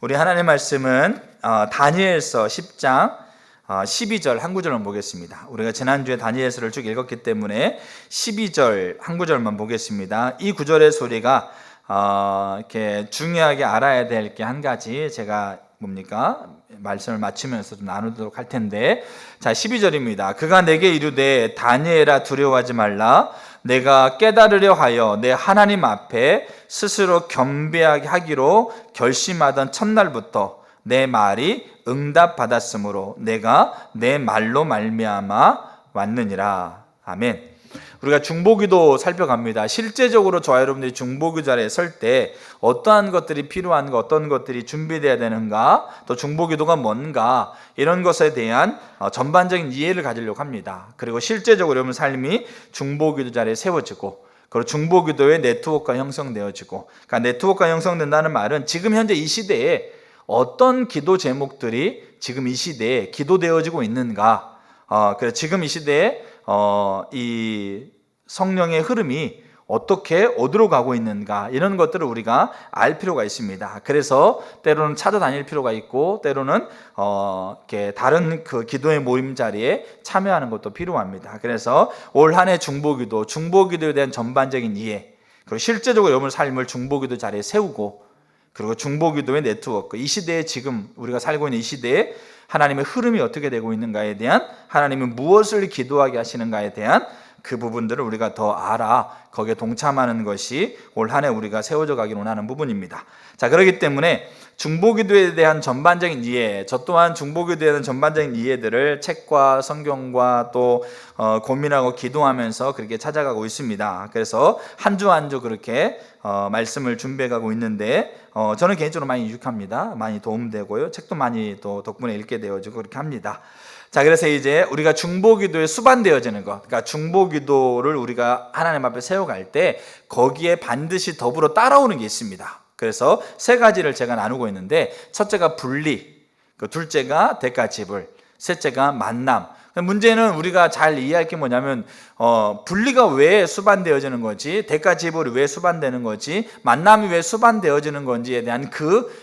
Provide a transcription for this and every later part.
우리 하나님 말씀은 다니엘서 10장 12절 한 구절만 보겠습니다. 우리가 지난주에 다니엘서를 쭉 읽었기 때문에 12절 한 구절만 보겠습니다. 이 구절의 소리가 이렇게 중요하게 알아야 될 게 한 가지 제가 말씀을 마치면서 좀 나누도록 할 텐데, 자 12절입니다. 그가 내게 이르되 다니엘아 두려워하지 말라. 내가 깨달으려 하여 내 하나님 앞에 스스로 겸비하게 하기로 결심하던 첫날부터 내 말이 응답받았으므로 내가 내 말로 말미암아 왔느니라. 아멘. 우리가 중보기도 살펴갑니다. 실제적으로 저와 여러분들이 중보기도 자리에 설 때 어떠한 것들이 필요한가, 어떤 것들이 준비되어야 되는가, 또 중보기도가 뭔가, 이런 것에 대한 전반적인 이해를 가지려고 합니다. 그리고 실제적으로 여러분 삶이 중보기도 자리에 세워지고, 그리고 중보기도의 네트워크가 형성되어지고, 그러니까 네트워크가 형성된다는 말은 지금 현재 이 시대에 어떤 기도 제목들이 지금 이 시대에 기도되어지고 있는가, 그래서 지금 이 시대에 이 성령의 흐름이 어디로 가고 있는가, 이런 것들을 우리가 알 필요가 있습니다. 그래서 때로는 찾아다닐 필요가 있고, 때로는 이렇게 다른 그 기도의 모임 자리에 참여하는 것도 필요합니다. 그래서 올 한 해 중보기도에 대한 전반적인 이해, 그리고 실제적으로 여러분 삶을 중보기도 자리에 세우고, 그리고 중보기도의 네트워크, 이 시대에 지금 우리가 살고 있는 이 시대에 하나님의 흐름이 어떻게 되고 있는가에 대한, 하나님은 무엇을 기도하게 하시는가에 대한 그 부분들을 우리가 더 알아 거기에 동참하는 것이 올 한 해 우리가 세워져 가기를 원하는 부분입니다. 자, 그렇기 때문에 중보기도에 대한 전반적인 이해, 저 또한 중보기도에 대한 전반적인 이해들을 책과 성경과 또 고민하고 기도하면서 그렇게 찾아가고 있습니다. 그래서 한 주 한 주 그렇게 말씀을 준비해 가고 있는데, 저는 개인적으로 많이 유익합니다. 많이 도움되고요, 책도 많이 또 덕분에 읽게 되어지고 그렇게 합니다. 자, 그래서 이제 우리가 중보기도에 수반되어지는 것, 그러니까 중보기도를 우리가 하나님 앞에 세워갈 때 거기에 반드시 더불어 따라오는 게 있습니다. 그래서 세 가지를 제가 나누고 있는데, 첫째가 분리, 둘째가 대가지불, 셋째가 만남. 문제는 우리가 잘 이해할 게 뭐냐면 분리가 왜 수반되어지는 거지, 대가지불이 왜 수반되는 거지, 만남이 왜 수반되어지는 건지에 대한 그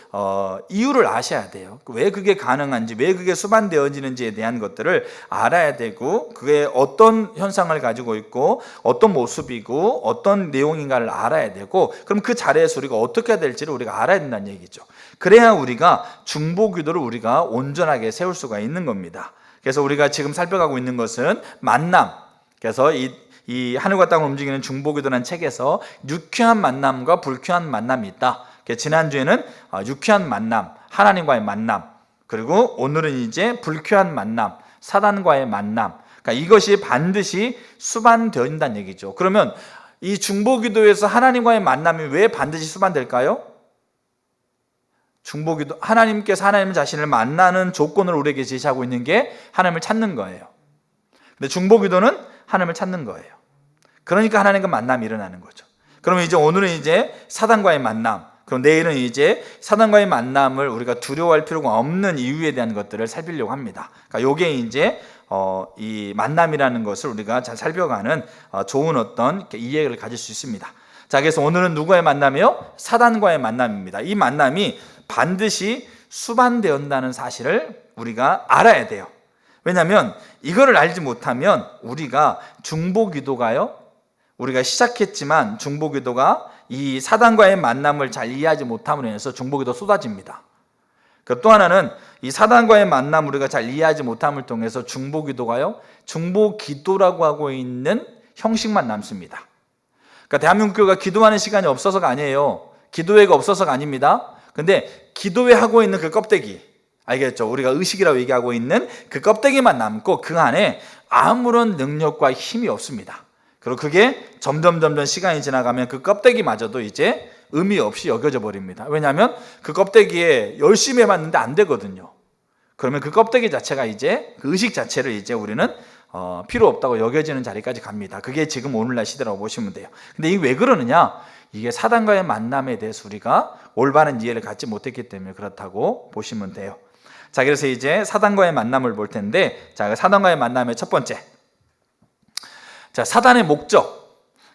이유를 아셔야 돼요. 왜 그게 가능한지, 왜 그게 수반되어지는지에 대한 것들을 알아야 되고, 그게 어떤 현상을 가지고 있고 어떤 모습이고 어떤 내용인가를 알아야 되고, 그럼 그 자리에서 우리가 어떻게 해야 될지를 우리가 알아야 된다는 얘기죠. 그래야 우리가 중보기도를 우리가 온전하게 세울 수가 있는 겁니다. 그래서 우리가 지금 살펴가고 있는 것은 만남. 그래서 이 하늘과 땅을 움직이는 중보기도라는 책에서 유쾌한 만남과 불쾌한 만남이 있다. 지난주에는 유쾌한 만남, 하나님과의 만남, 그리고 오늘은 이제 불쾌한 만남, 사단과의 만남. 그러니까 이것이 반드시 수반되어진다는 얘기죠. 그러면 이 중보기도에서 하나님과의 만남이 왜 반드시 수반될까요? 중보기도, 하나님께서 하나님 자신을 만나는 조건을 우리에게 제시하고 있는 게 하나님을 찾는 거예요. 근데 중보기도는 하나님을 찾는 거예요. 그러니까 하나님과 만남이 일어나는 거죠. 그러면 이제 오늘은 이제 사단과의 만남, 그럼 내일은 이제 사단과의 만남을 우리가 두려워할 필요가 없는 이유에 대한 것들을 살피려고 합니다. 그러니까 요게 이제 이 만남이라는 것을 우리가 잘 살펴가는 좋은 어떤 이해를 가질 수 있습니다. 자, 그래서 오늘은 누구의 만남이요? 사단과의 만남입니다. 이 만남이 반드시 수반되었다는 사실을 우리가 알아야 돼요. 왜냐하면 이거를 알지 못하면 우리가 중보기도가요, 우리가 시작했지만 중보기도가 이 사단과의 만남을 잘 이해하지 못함으로 인해서 중보기도 쏟아집니다. 또 하나는 이 사단과의 만남 우리가 잘 이해하지 못함을 통해서 중보기도가요, 중보기도라고 하고 있는 형식만 남습니다. 그러니까 대한민국 교회가 기도하는 시간이 없어서가 아니에요. 기도회가 없어서가 아닙니다. 근데 기도회 하고 있는 그 껍데기, 알겠죠? 우리가 의식이라고 얘기하고 있는 그 껍데기만 남고 그 안에 아무런 능력과 힘이 없습니다. 그리고 그게 점점 시간이 지나가면 그 껍데기마저도 이제 의미 없이 여겨져 버립니다. 왜냐하면 그 껍데기에 열심히 해봤는데 안 되거든요. 그러면 그 껍데기 자체가 이제 그 의식 자체를 이제 우리는 필요 없다고 여겨지는 자리까지 갑니다. 그게 지금 오늘날 시대라고 보시면 돼요. 근데 이게 왜 그러느냐? 이게 사단과의 만남에 대해서 우리가 올바른 이해를 갖지 못했기 때문에 그렇다고 보시면 돼요. 자, 그래서 이제 사단과의 만남을 볼 텐데, 자, 사단과의 만남의 첫 번째, 자, 사단의 목적.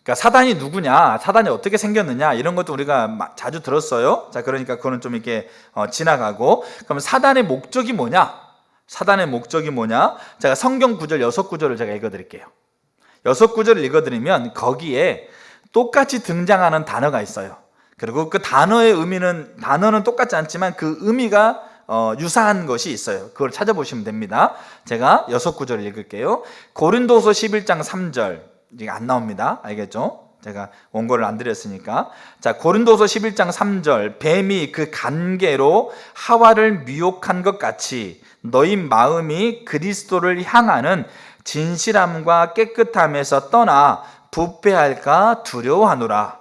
그러니까 사단이 누구냐, 사단이 어떻게 생겼느냐, 이런 것도 우리가 자주 들었어요. 자, 그러니까 그거는 좀 이렇게 지나가고, 그러면 사단의 목적이 뭐냐? 사단의 목적이 뭐냐? 제가 성경 구절 6구절을 제가 읽어드릴게요. 6구절을 읽어드리면 거기에 똑같이 등장하는 단어가 있어요. 그리고 그 단어의 단어는 똑같지 않지만 그 의미가 유사한 것이 있어요. 그걸 찾아보시면 됩니다. 제가 6구절을 읽을게요. 고린도서 11장 3절, 이게 안 나옵니다. 알겠죠? 제가 원고를 안 드렸으니까. 자, 고린도서 11장 3절, 뱀이 그 간계로 하와를 미혹한 것 같이 너희 마음이 그리스도를 향하는 진실함과 깨끗함에서 떠나 부패할까 두려워하노라.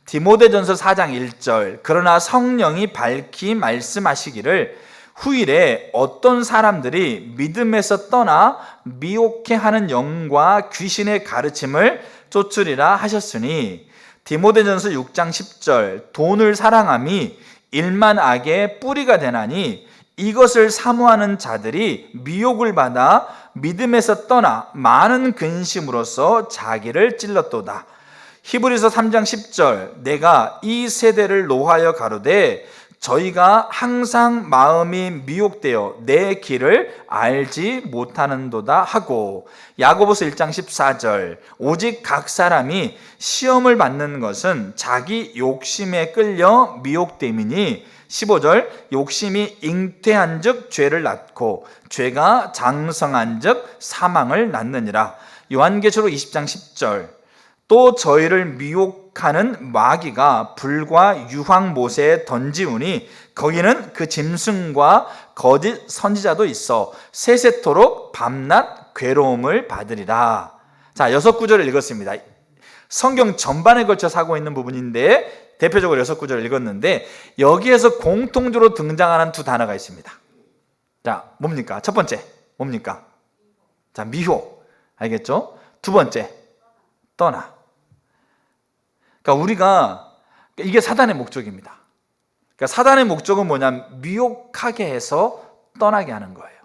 디모데전서 4장 1절, 그러나 성령이 밝히 말씀하시기를 후일에 어떤 사람들이 믿음에서 떠나 미혹해 하는 영과 귀신의 가르침을 쫓으리라 하셨으니, 디모데전서 6장 10절, 돈을 사랑함이 일만 악의 뿌리가 되나니 이것을 사모하는 자들이 미혹을 받아 믿음에서 떠나 많은 근심으로써 자기를 찔렀도다. 히브리서 3장 10절, 내가 이 세대를 노하여 가로되 저희가 항상 마음이 미혹되어 내 길을 알지 못하는도다 하고, 야고보서 1장 14절, 오직 각 사람이 시험을 받는 것은 자기 욕심에 끌려 미혹됨이니 15절, 욕심이 잉태한 즉 죄를 낳고 죄가 장성한 즉 사망을 낳느니라. 요한계시록 20장 10절, 또 저희를 미혹하는 마귀가 불과 유황못에 던지우니 거기는 그 짐승과 거짓 선지자도 있어 세세토록 밤낮 괴로움을 받으리라. 자, 6구절을 읽었습니다. 성경 전반에 걸쳐 사고 있는 부분인데 대표적으로 6구절을 읽었는데 여기에서 공통적으로 등장하는 두 단어가 있습니다. 자, 뭡니까? 첫 번째 뭡니까? 자, 미혹. 알겠죠? 두 번째, 떠나. 그러니까 우리가, 이게 사단의 목적입니다. 그러니까 사단의 목적은 뭐냐면 미혹하게 해서 떠나게 하는 거예요.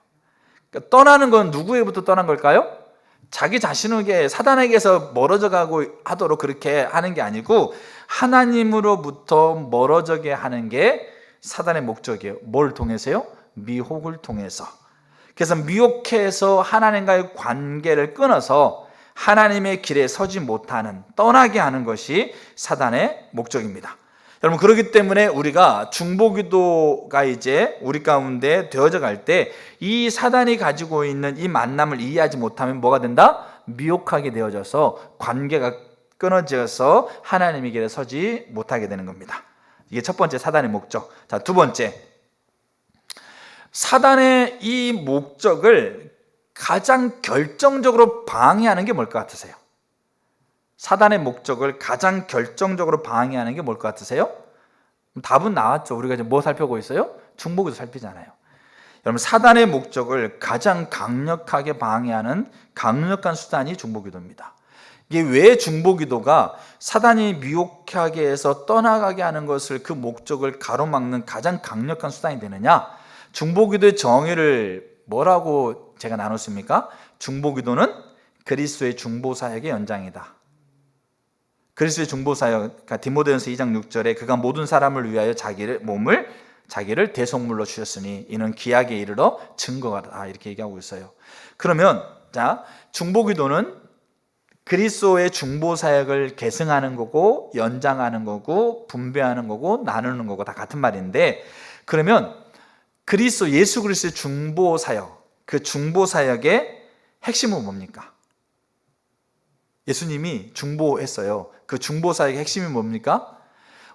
그러니까 떠나는 건 누구에부터 떠난 걸까요? 자기 자신에게, 사단에게서 멀어져 가고 하도록 그렇게 하는 게 아니고 하나님으로부터 멀어지게 하는 게 사단의 목적이에요. 뭘 통해서요? 미혹을 통해서. 그래서 미혹해서 하나님과의 관계를 끊어서 하나님의 길에 서지 못하는, 떠나게 하는 것이 사단의 목적입니다. 여러분, 그렇기 때문에 우리가 중보기도가 이제 우리 가운데 되어져 갈 때 이 사단이 가지고 있는 이 만남을 이해하지 못하면 뭐가 된다? 미혹하게 되어져서 관계가 끊어져서 하나님의 길에 서지 못하게 되는 겁니다. 이게 첫 번째 사단의 목적. 자, 두 번째, 사단의 이 목적을 가장 결정적으로 방해하는 게 뭘 것 같으세요? 사단의 목적을 가장 결정적으로 방해하는 게 뭘 것 같으세요? 답은 나왔죠. 우리가 이제 뭐 살펴보고 있어요? 중보기도 살피잖아요. 여러분, 사단의 목적을 가장 강력하게 방해하는 강력한 수단이 중보기도입니다. 이게 왜 중보기도가 사단이 미혹하게 해서 떠나가게 하는 것을, 그 목적을 가로막는 가장 강력한 수단이 되느냐? 중보기도의 정의를 뭐라고 제가 나눴습니까? 중보기도는 그리스도의 중보사역의 연장이다. 그리스도의 중보사역, 그러니까 디모데전서 2장 6절에 그가 모든 사람을 위하여 자기를 대속물로 주셨으니 이는 기약에 이르러 증거가다, 이렇게 얘기하고 있어요. 그러면 자, 중보기도는 그리스도의 중보사역을 계승하는 거고 연장하는 거고 분배하는 거고 나누는 거고 다 같은 말인데, 그러면 그리스도 예수 그리스도의 중보사역, 그 중보사역의 핵심은 뭡니까? 예수님이 중보했어요. 그 중보사역의 핵심이 뭡니까?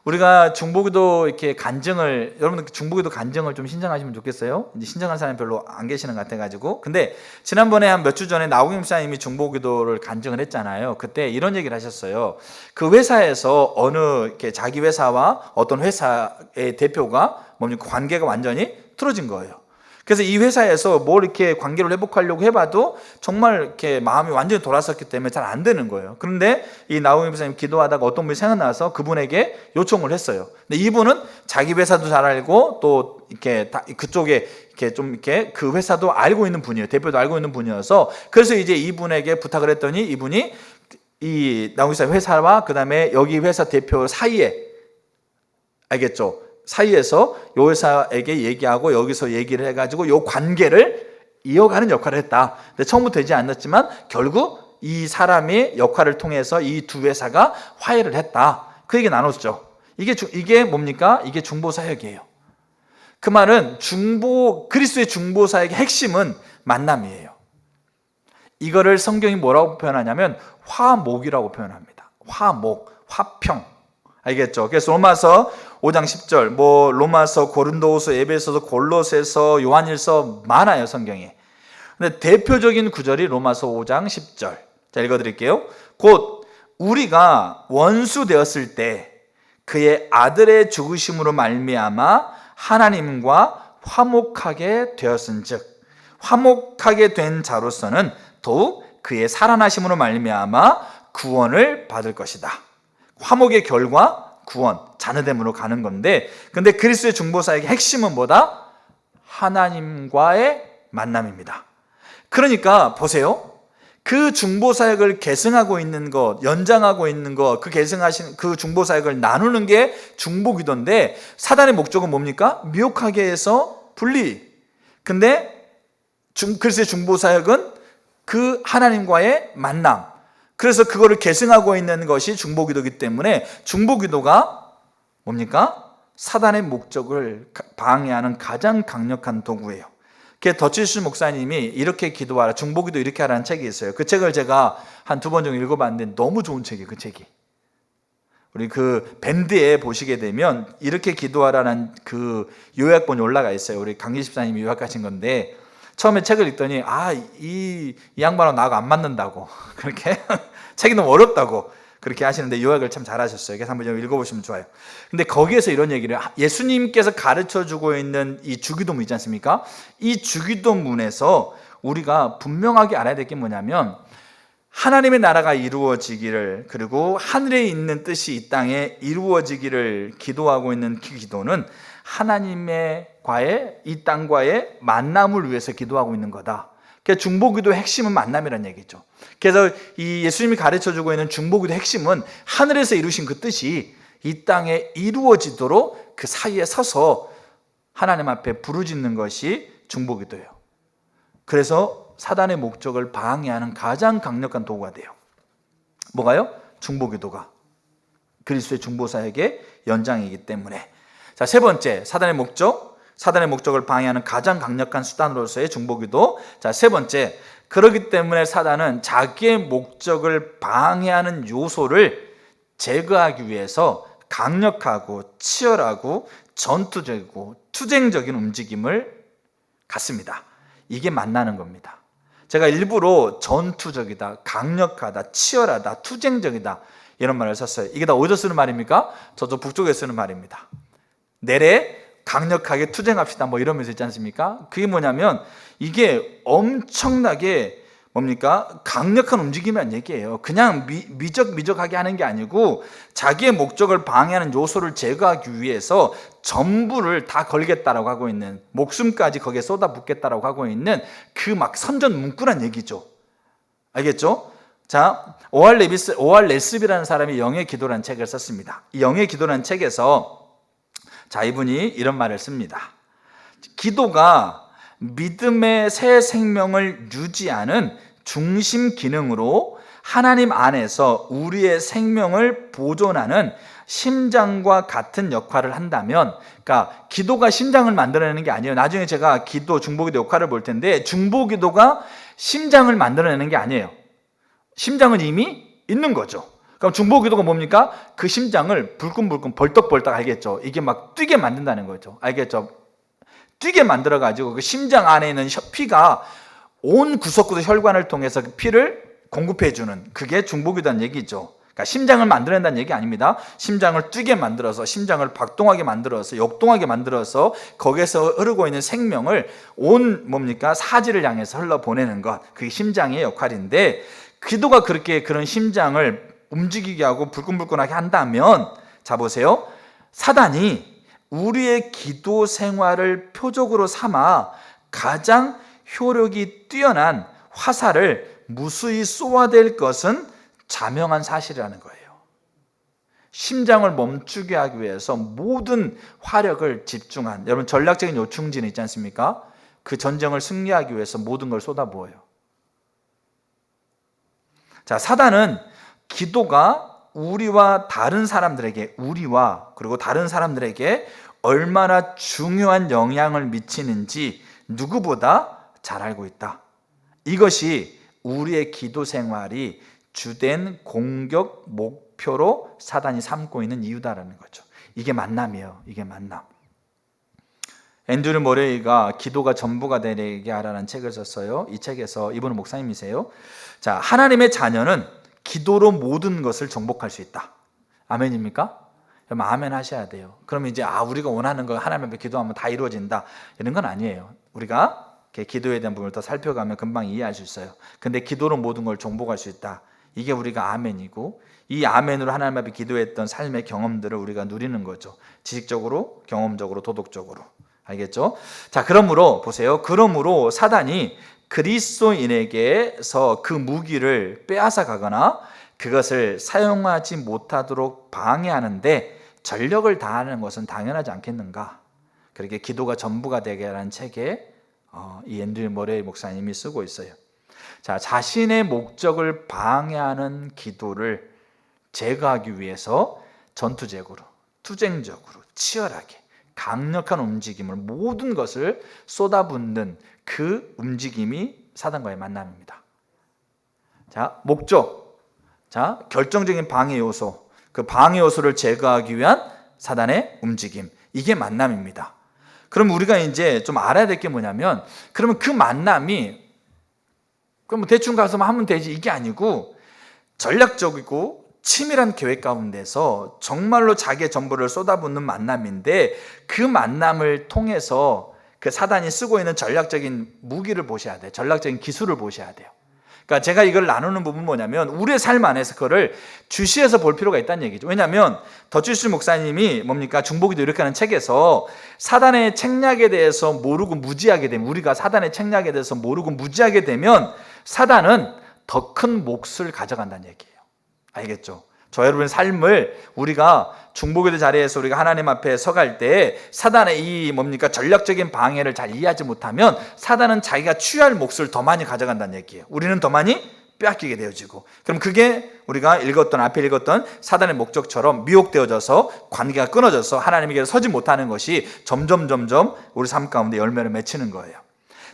우리가 중보기도 이렇게 간증을, 여러분들 중보기도 간증을 좀 신청하시면 좋겠어요. 이제 신청한 사람이 별로 안 계시는 것 같아가지고. 근데 지난번에 한 몇 주 전에 나우기 목사님이 중보기도를 간증을 했잖아요. 그때 이런 얘기를 하셨어요. 그 회사에서 어느 이렇게 자기 회사와 어떤 회사의 대표가 뭡니까? 관계가 완전히 틀어진 거예요. 그래서 이 회사에서 뭘 이렇게 관계를 회복하려고 해봐도 정말 이렇게 마음이 완전히 돌아섰기 때문에 잘 안 되는 거예요. 그런데 이 나우미 목사님 기도하다가 어떤 분이 생각나서 그분에게 요청을 했어요. 근데 이분은 자기 회사도 잘 알고 또 이렇게 그쪽에 이렇게 좀 이렇게 그 회사도 알고 있는 분이에요. 대표도 알고 있는 분이어서, 그래서 이제 이분에게 부탁을 했더니 이분이 이 나우기사 회사와 그 다음에 여기 회사 대표 사이에, 알겠죠? 사이에서 요 회사에게 얘기하고 여기서 얘기를 해가지고 요 관계를 이어가는 역할을 했다. 근데 처음부터 되지 않았지만 결국 이 사람의 역할을 통해서 이 두 회사가 화해를 했다. 그 얘기 나눴죠. 이게 뭡니까? 이게 중보사역이에요. 그 말은 그리스도의 중보사역의 핵심은 만남이에요. 이거를 성경이 뭐라고 표현하냐면 화목이라고 표현합니다. 화목, 화평. 알겠죠? 그래서 로마서 5장 10절, 로마서, 고린도후서, 에베소서, 골로새서, 요한일서 많아요, 성경에. 근데 대표적인 구절이 로마서 5장 10절. 자, 읽어드릴게요. 곧 우리가 원수 되었을 때 그의 아들의 죽으심으로 말미암아 하나님과 화목하게 되었은즉 화목하게 된 자로서는 더욱 그의 살아나심으로 말미암아 구원을 받을 것이다. 화목의 결과 구원, 자녀됨으로 가는 건데, 근데 그리스도의 중보사역의 핵심은 뭐다? 하나님과의 만남입니다. 그러니까 보세요. 그 중보사역을 계승하고 있는 것, 연장하고 있는 것, 그 계승하신 그 중보사역을 나누는 게 중보기도인데, 사단의 목적은 뭡니까? 미혹하게 해서 분리. 근데 그리스도의 중보사역은 그 하나님과의 만남. 그래서 그거를 계승하고 있는 것이 중보기도이기 때문에 중보기도가 뭡니까? 사단의 목적을 방해하는 가장 강력한 도구예요. 더치스 목사님이 이렇게 기도하라, 중보기도 이렇게 하라는 책이 있어요. 그 책을 제가 한 2번 정도 읽어봤는데 너무 좋은 책이에요. 그 책이. 우리 그 밴드에 보시게 되면 이렇게 기도하라는 그 요약본이 올라가 있어요. 우리 강기 집사님이 요약하신 건데, 처음에 책을 읽더니 이 양반하고 나하고 안 맞는다고 그렇게 책이 너무 어렵다고 그렇게 하시는데 요약을 참 잘하셨어요. 그래서 한번 좀 읽어보시면 좋아요. 근데 거기에서 이런 얘기를, 예수님께서 가르쳐주고 있는 이 주기도문 있지 않습니까? 이 주기도문에서 우리가 분명하게 알아야 될 게 뭐냐면, 하나님의 나라가 이루어지기를, 그리고 하늘에 있는 뜻이 이 땅에 이루어지기를 기도하고 있는 그 기도는 하나님과의 이 땅과의 만남을 위해서 기도하고 있는 거다. 그러니까 중보기도의 핵심은 만남이라는 얘기죠. 그래서 이 예수님이 가르쳐주고 있는 중보기도의 핵심은 하늘에서 이루신 그 뜻이 이 땅에 이루어지도록 그 사이에 서서 하나님 앞에 부르짖는 것이 중보기도예요. 그래서 사단의 목적을 방해하는 가장 강력한 도구가 돼요. 뭐가요? 중보기도가 그리스도의 중보사역의 연장이기 때문에. 자, 세 번째, 사단의 목적을 방해하는 가장 강력한 수단으로서의 중보기도. 자, 세 번째, 그렇기 때문에 사단은 자기의 목적을 방해하는 요소를 제거하기 위해서 강력하고 치열하고 전투적이고 투쟁적인 움직임을 갖습니다. 이게 만나는 겁니다. 제가 일부러 전투적이다, 강력하다, 치열하다, 투쟁적이다 이런 말을 썼어요. 이게 다 어디서 쓰는 말입니까? 저쪽 북쪽에 쓰는 말입니다. 내래 강력하게 투쟁합시다 이러면서 있지 않습니까? 그게 뭐냐면 이게 엄청나게 뭡니까? 강력한 움직임이라는 얘기예요. 그냥 미적하게 하는 게 아니고 자기의 목적을 방해하는 요소를 제거하기 위해서 전부를 다 걸겠다라고 하고 있는, 목숨까지 거기에 쏟아붓겠다라고 하고 있는 그 막 선전문구란 얘기죠. 알겠죠? 자, 오알 레스비라는 사람이 영의 기도라는 책을 썼습니다. 이 영의 기도라는 책에서 자, 이분이 이런 말을 씁니다. 기도가 믿음의 새 생명을 유지하는 중심 기능으로 하나님 안에서 우리의 생명을 보존하는 심장과 같은 역할을 한다면, 그러니까 기도가 심장을 만들어내는 게 아니에요. 나중에 제가 중보기도 역할을 볼 텐데, 중보기도가 심장을 만들어내는 게 아니에요. 심장은 이미 있는 거죠. 그럼 중보기도가 뭡니까? 그 심장을 불끈불끈 벌떡벌떡, 알겠죠? 이게 막 뛰게 만든다는 거죠. 알겠죠? 뛰게 만들어가지고 그 심장 안에 있는 피가 온 구석구석 혈관을 통해서 그 피를 공급해주는, 그게 중보기도라는 얘기죠. 그러니까 심장을 만들어낸다는 얘기 아닙니다. 심장을 뛰게 만들어서, 심장을 박동하게 만들어서, 역동하게 만들어서 거기에서 흐르고 있는 생명을 온 사지를 향해서 흘러보내는 것, 그게 심장의 역할인데, 기도가 그런 심장을 움직이게 하고 불끈불끈하게 한다면, 자 보세요. 사단이 우리의 기도 생활을 표적으로 삼아 가장 효력이 뛰어난 화살을 무수히 쏘아댈 것은 자명한 사실이라는 거예요. 심장을 멈추게 하기 위해서 모든 화력을 집중한, 여러분 전략적인 요충지는 있지 않습니까? 그 전쟁을 승리하기 위해서 모든 걸 쏟아부어요. 자, 사단은 기도가 우리와 다른 사람들에게, 우리와 그리고 다른 사람들에게 얼마나 중요한 영향을 미치는지 누구보다 잘 알고 있다. 이것이 우리의 기도 생활이 주된 공격 목표로 사단이 삼고 있는 이유다라는 거죠. 이게 만남이에요. 이게 만남. 앤드류 모레이가 기도가 전부가 되게 하라는 책을 썼어요. 이 책에서, 이분은 목사님이세요. 자, 하나님의 자녀는 기도로 모든 것을 정복할 수 있다. 아멘입니까? 여러분 아멘 하셔야 돼요. 그러면 이제 우리가 원하는 거 하나님 앞에 기도하면 다 이루어진다, 이런 건 아니에요. 우리가 기도에 대한 부분을 더 살펴가면 금방 이해할 수 있어요. 근데 기도로 모든 걸 정복할 수 있다, 이게 우리가 아멘이고, 이 아멘으로 하나님 앞에 기도했던 삶의 경험들을 우리가 누리는 거죠. 지식적으로, 경험적으로, 도덕적으로. 알겠죠? 자, 그러므로 보세요. 그러므로 사단이 그리스도인에게서 그 무기를 빼앗아 가거나 그것을 사용하지 못하도록 방해하는데 전력을 다하는 것은 당연하지 않겠는가? 그렇게 기도가 전부가 되게 하라는 책에 이 앤드류 모레이 목사님이 쓰고 있어요. 자, 자신의 목적을 방해하는 기도를 제거하기 위해서 전투적으로, 투쟁적으로, 치열하게 강력한 움직임을, 모든 것을 쏟아붓는 그 움직임이 사단과의 만남입니다. 자, 목적, 자, 결정적인 방해 요소, 그 방해 요소를 제거하기 위한 사단의 움직임, 이게 만남입니다. 그럼 우리가 이제 좀 알아야 될 게 뭐냐면, 그러면 그 만남이 그럼 대충 가서 하면 되지, 이게 아니고 전략적이고 치밀한 계획 가운데서 정말로 자기의 전부를 쏟아붓는 만남인데, 그 만남을 통해서 그 사단이 쓰고 있는 전략적인 무기를 보셔야 돼요. 전략적인 기술을 보셔야 돼요. 그러니까 제가 이걸 나누는 부분은 뭐냐면, 우리의 삶 안에서 그거를 주시해서 볼 필요가 있다는 얘기죠. 왜냐하면 더치스 목사님이 뭡니까? 중보기도 이렇게 하는 책에서 사단의 책략에 대해서 모르고 무지하게 되면, 우리가 사단의 책략에 대해서 모르고 무지하게 되면 사단은 더 큰 몫을 가져간다는 얘기예요. 알겠죠? 저 여러분의 삶을 우리가 중보기도 자리에서 우리가 하나님 앞에 서갈 때 사단의 이 뭡니까? 전략적인 방해를 잘 이해하지 못하면 사단은 자기가 취할 몫을 더 많이 가져간다는 얘기예요. 우리는 더 많이 빼앗기게 되어지고, 그럼 그게 우리가 앞에 읽었던 사단의 목적처럼 미혹되어져서 관계가 끊어져서 하나님에게 서지 못하는 것이 점점 우리 삶 가운데 열매를 맺히는 거예요.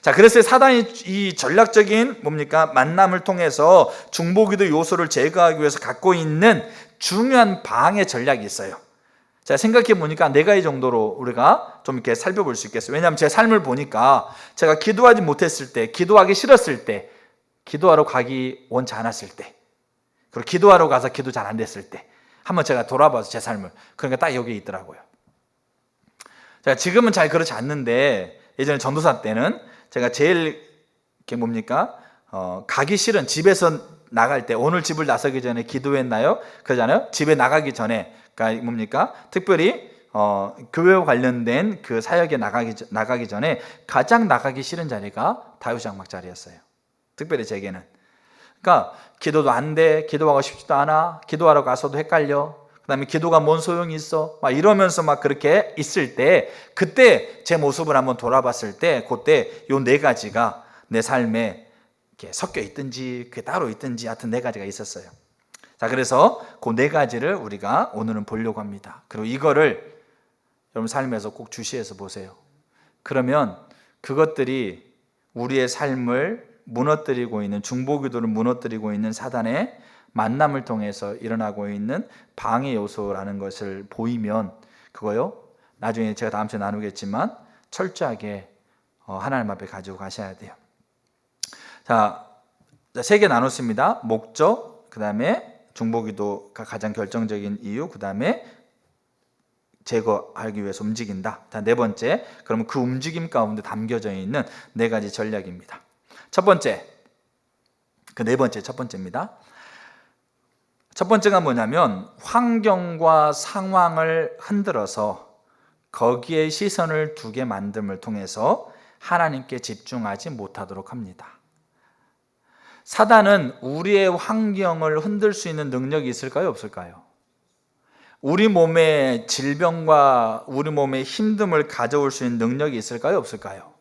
자, 그래서 사단이 이 전략적인 뭡니까? 만남을 통해서 중보기도 요소를 제거하기 위해서 갖고 있는 중요한 방해 전략이 있어요. 자, 생각해 보니까 4가지 정도로 우리가 좀 이렇게 살펴볼 수 있겠어요. 왜냐하면 제 삶을 보니까 제가 기도하지 못했을 때, 기도하기 싫었을 때, 기도하러 가기 원치 않았을 때, 그리고 기도하러 가서 기도 잘 안 됐을 때, 한번 제가 돌아봐서 제 삶을, 그러니까 딱 여기 있더라고요. 자, 지금은 잘 그렇지 않는데 예전에 전도사 때는 제가 제일 뭡니까? 가기 싫은, 집에서 나갈 때, 오늘 집을 나서기 전에 기도했나요? 그러잖아요. 집에 나가기 전에, 그러니까 뭡니까? 특별히 교회와 관련된 그 사역에 나가기 전에 가장 나가기 싫은 자리가 다윗장막 자리였어요. 특별히 제게는. 그러니까 기도도 안 돼, 기도하고 싶지도 않아, 기도하러 가서도 헷갈려, 그 다음에 기도가 뭔 소용이 있어, 막 이러면서 막 그렇게 있을 때, 그때 제 모습을 한번 돌아봤을 때, 그때 요 4가지가 내 삶에 이렇게 섞여 있든지 그게 따로 있든지 하여튼 4가지가 있었어요. 자, 그래서 그 4가지를 우리가 오늘은 보려고 합니다. 그리고 이거를 여러분 삶에서 꼭 주시해서 보세요. 그러면 그것들이 우리의 삶을 무너뜨리고 있는, 중보기도를 무너뜨리고 있는 사단의 만남을 통해서 일어나고 있는 방해 요소라는 것을 보이면, 그거요, 나중에 제가 다음 주에 나누겠지만 철저하게 하나님 앞에 가지고 가셔야 돼요. 자, 3개 나눴습니다. 목적, 그 다음에 중보기도가 가장 결정적인 이유, 그 다음에 제거하기 위해서 움직인다. 자, 4번째, 그러면 그 움직임 가운데 담겨져 있는 4가지 전략입니다. 첫 번째, 그 4번째 첫 번째입니다. 첫 번째가 뭐냐면, 환경과 상황을 흔들어서 거기에 시선을 두게 만듦을 통해서 하나님께 집중하지 못하도록 합니다. 사단은 우리의 환경을 흔들 수 있는 능력이 있을까요? 없을까요? 우리 몸에 질병과 우리 몸에 힘듦을 가져올 수 있는 능력이 있을까요? 없을까요?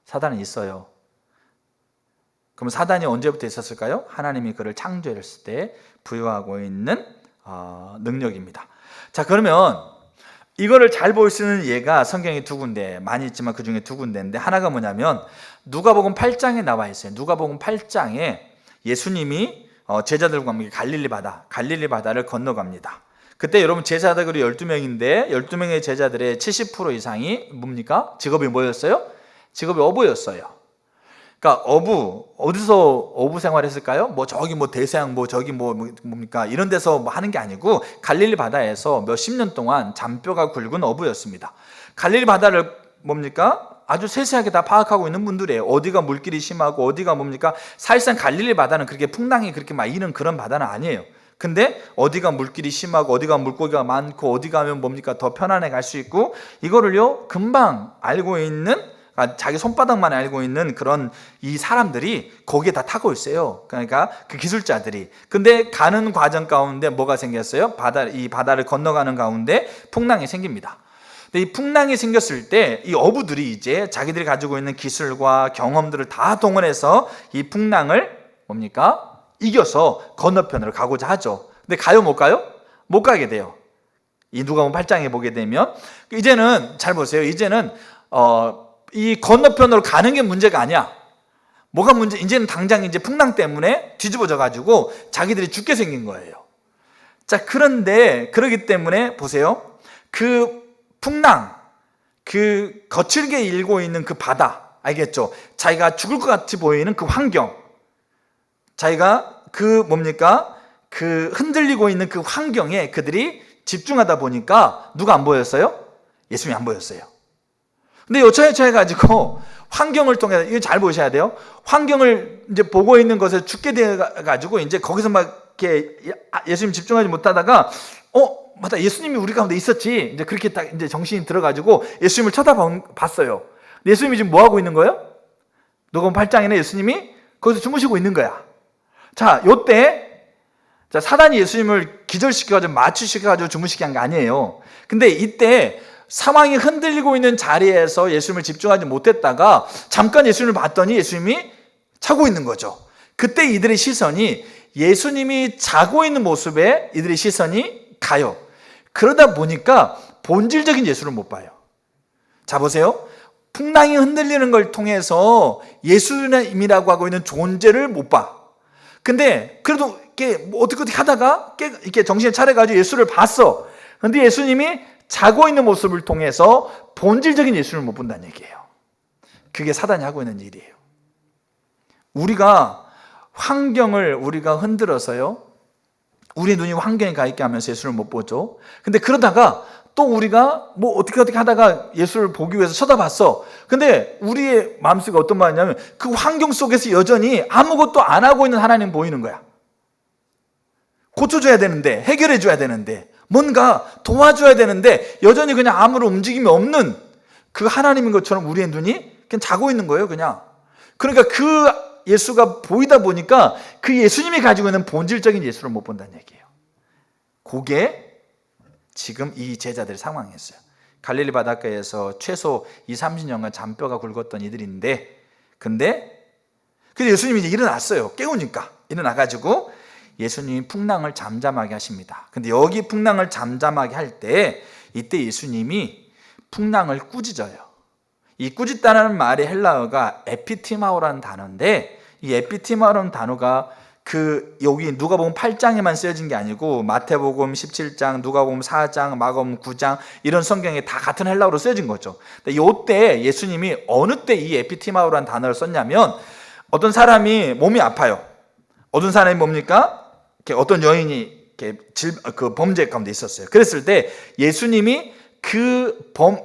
사단은 있어요. 그럼 사단이 언제부터 있었을까요? 하나님이 그를 창조했을 때 부여하고 있는 능력입니다. 자, 그러면 이거를 잘 볼 수 있는 예가 성경에 두 군데 많이 있지만 그 중에 두 군데인데, 하나가 뭐냐면 누가복음 8장에 나와 있어요. 누가복음 8장에 예수님이 제자들과 함께 갈릴리 바다를 건너갑니다. 그때 여러분 제자들이 12명인데 12명의 제자들의 70% 이상이 뭡니까? 직업이 뭐였어요? 직업이 어부였어요. 그러니까 어디서 어부 생활했을까요? 저기 대서양 저기 뭡니까? 이런 데서 하는 게 아니고 갈릴리 바다에서 몇십 년 동안 잔뼈가 굵은 어부였습니다. 갈릴리 바다를 뭡니까? 아주 세세하게 다 파악하고 있는 분들이에요. 어디가 물길이 심하고 어디가 뭡니까? 사실상 갈릴리 바다는 그렇게 풍랑이 그렇게 막 이는 그런 바다는 아니에요. 근데 어디가 물길이 심하고 어디가 물고기가 많고 어디 가면 뭡니까? 더 편안해 갈 수 있고, 이거를요 금방 알고 있는, 자기 손바닥만 알고 있는 그런 이 사람들이 거기에 다 타고 있어요. 그러니까 그 기술자들이. 근데 가는 과정 가운데 뭐가 생겼어요? 이 바다를 건너가는 가운데 풍랑이 생깁니다. 근데 이 풍랑이 생겼을 때 이 어부들이 이제 자기들이 가지고 있는 기술과 경험들을 다 동원해서 이 풍랑을 뭡니까? 이겨서 건너편으로 가고자 하죠. 근데 가요 못 가요? 못 가게 돼요. 이 누가복음 8장에 보게 되면 이제는 잘 보세요. 이제는 이 건너편으로 가는 게 문제가 아니야. 뭐가 문제? 이제는 당장 이제 풍랑 때문에 뒤집어져 가지고 자기들이 죽게 생긴 거예요. 자, 그런데 그러기 때문에 보세요. 그 풍랑, 그 거칠게 일고 있는 그 바다, 알겠죠? 자기가 죽을 것 같이 보이는 그 환경, 자기가 그 흔들리고 있는 그 환경에 그들이 집중하다 보니까 누가 안 보였어요? 예수님이 안 보였어요. 근데 여차여차해가지고 환경을 통해서, 이거 잘 보셔야 돼요. 환경을 이제 보고 있는 것에 죽게 돼가지고 이제 거기서 막 이렇게 예수님 집중하지 못하다가 맞다, 예수님이 우리 가운데 있었지. 이제 그렇게 딱 이제 정신이 들어가지고 예수님을 쳐다봤어요. 예수님이 지금 뭐 하고 있는 거예요? 누가복음 8장에는 예수님이 거기서 주무시고 있는 거야. 자, 요때 사단이 예수님을 기절시켜가지고 마취시켜가지고 주무시게 한 게 아니에요. 근데 이때 상황이 흔들리고 있는 자리에서 예수님을 집중하지 못했다가 잠깐 예수님을 봤더니 예수님이 자고 있는 거죠. 그때 이들의 시선이 예수님이 자고 있는 모습에 이들의 시선이 가요. 그러다 보니까 본질적인 예수를 못 봐요. 자, 보세요. 풍랑이 흔들리는 걸 통해서 예수님이라고 하고 있는 존재를 못 봐. 근데 그래도 이렇게 어떻게 하다가 이렇게 정신을 차려가지고 예수를 봤어. 근데 예수님이 자고 있는 모습을 통해서 본질적인 예수를 못 본다는 얘기예요. 그게 사단이 하고 있는 일이에요. 우리가 흔들어서요, 우리 눈이 환경에 가 있게 하면서 예수를 못 보죠. 근데 그러다가 또 우리가 어떻게 하다가 예수를 보기 위해서 쳐다봤어. 근데 우리의 마음속에 어떤 말이냐면 그 환경 속에서 여전히 아무것도 안 하고 있는 하나님 보이는 거야. 고쳐줘야 되는데, 해결해줘야 되는데, 뭔가 도와줘야 되는데 여전히 그냥 아무런 움직임이 없는 그 하나님인 것처럼 우리의 눈이 그냥 자고 있는 거예요. 그냥. 그러니까 그 예수가 보이다 보니까 그 예수님이 가지고 있는 본질적인 예수를 못 본다는 얘기예요. 그게 지금 이 제자들의 상황이었어요. 갈릴리 바닷가에서 최소 20-30년간 잔뼈가 굵었던 이들인데, 근데 예수님이 이제 일어났어요. 깨우니까 일어나가지고 예수님이 풍랑을 잠잠하게 하십니다. 근데 여기 풍랑을 잠잠하게 할 때 이때 예수님이 풍랑을 꾸짖어요. 이 꾸짖다라는 말의 헬라어가 에피티마오라는 단어인데, 이 에피티마오라는 단어가 여기 누가복음 8장에만 쓰여진 게 아니고 마태복음 17장, 누가복음 4장, 마가복음 9장 이런 성경에 다 같은 헬라어로 쓰여진 거죠. 근데 이때 예수님이 어느 때 이 에피티마오라는 단어를 썼냐면, 어떤 사람이 몸이 아파요. 어떤 사람이 뭡니까? 어떤 여인이 그 범죄 가운데 있었어요. 그랬을 때 예수님이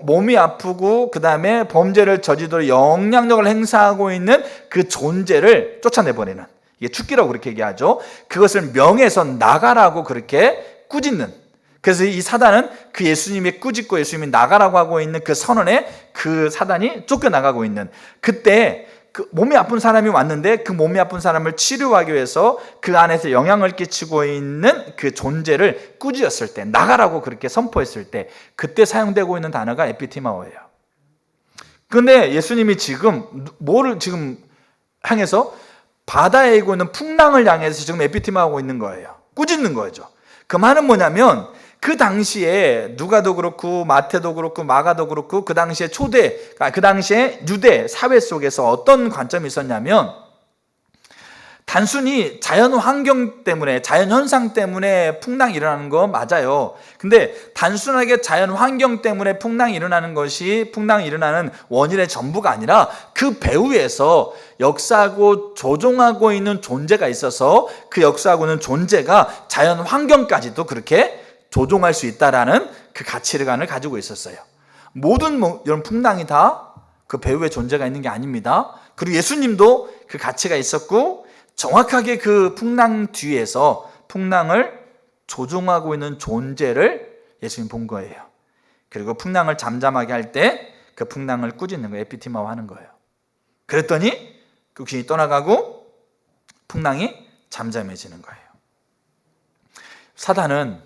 몸이 아프고 그 다음에 범죄를 저지르도록 영향력을 행사하고 있는 그 존재를 쫓아내버리는, 이게 축기라고 그렇게 얘기하죠. 그것을 명예에서 나가라고 그렇게 꾸짖는. 그래서 이 사단은 그 예수님이 꾸짖고 예수님이 나가라고 하고 있는 그 선언에 그 사단이 쫓겨나가고 있는, 그때 그 몸이 아픈 사람이 왔는데 그 몸이 아픈 사람을 치료하기 위해서 그 안에서 영향을 끼치고 있는 그 존재를 꾸짖었을 때, 나가라고 그렇게 선포했을 때, 그때 사용되고 있는 단어가 에피티마오예요. 근데 예수님이 지금 뭐를 지금 향해서, 바다에 있고 있는 풍랑을 향해서 지금 에피티마하고 있는 거예요. 꾸짖는 거죠. 그 말은 뭐냐면, 그 당시에 누가도 그렇고 마태도 그렇고 마가도 그렇고 그 당시에 그 당시에 유대 사회 속에서 어떤 관점이 있었냐면, 단순히 자연 환경 때문에, 자연 현상 때문에 풍랑이 일어나는 거 맞아요. 근데 단순하게 자연 환경 때문에 풍랑이 일어나는 원인의 전부가 아니라 그 배후에서 역사하고 조종하고 있는 존재가 있어서 그 역사하고 있는 존재가 자연 환경까지도 그렇게 조종할 수 있다라는 그 가치관을 가지고 있었어요. 모든 이런 풍랑이 다 그 배후에 존재가 있는 게 아닙니다. 그리고 예수님도 그 가치가 있었고, 정확하게 그 풍랑 뒤에서 풍랑을 조종하고 있는 존재를 예수님 본 거예요. 그리고 풍랑을 잠잠하게 할 때 그 풍랑을 꾸짖는 거예요. 에피티마오 하는 거예요. 그랬더니 그 귀신이 떠나가고 풍랑이 잠잠해지는 거예요. 사단은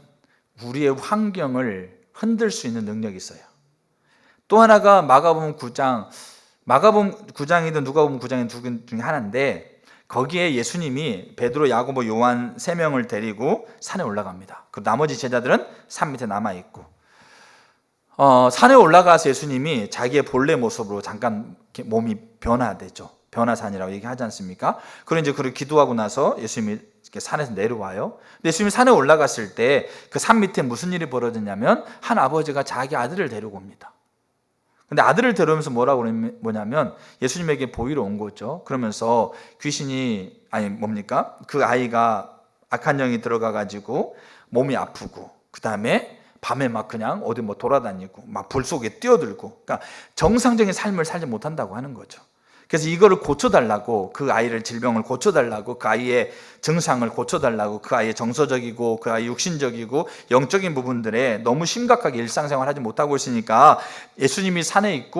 우리의 환경을 흔들 수 있는 능력이 있어요. 또 하나가 마가복음 9장이든 누가복음 9장이든 두 중에 하나인데, 거기에 예수님이 베드로, 야고보, 요한 3명을 데리고 산에 올라갑니다. 그리고 나머지 제자들은 산 밑에 남아있고, 산에 올라가서 예수님이 자기의 본래 모습으로 잠깐 몸이 변화되죠. 변화산이라고 얘기하지 않습니까? 그리고 이제 그렇게 기도하고 나서 예수님이 산에서 내려와요. 근데 예수님이 산에 올라갔을 때 그 산 밑에 무슨 일이 벌어졌냐면, 한 아버지가 자기 아들을 데리고 옵니다. 근데 아들을 데려오면서 뭐냐면 예수님에게 보이러 온 거죠. 그러면서 그 아이가 악한 영이 들어가 가지고 몸이 아프고, 그 다음에 밤에 막 그냥 어디 돌아다니고 막 불 속에 뛰어들고, 그러니까 정상적인 삶을 살지 못한다고 하는 거죠. 그래서 이거를 고쳐달라고, 그 아이를 질병을 고쳐달라고, 그 아이의 증상을 고쳐달라고, 그 아이의 정서적이고 그 아이의 육신적이고 영적인 부분들에 너무 심각하게 일상생활 하지 못하고 있으니까 예수님이 산에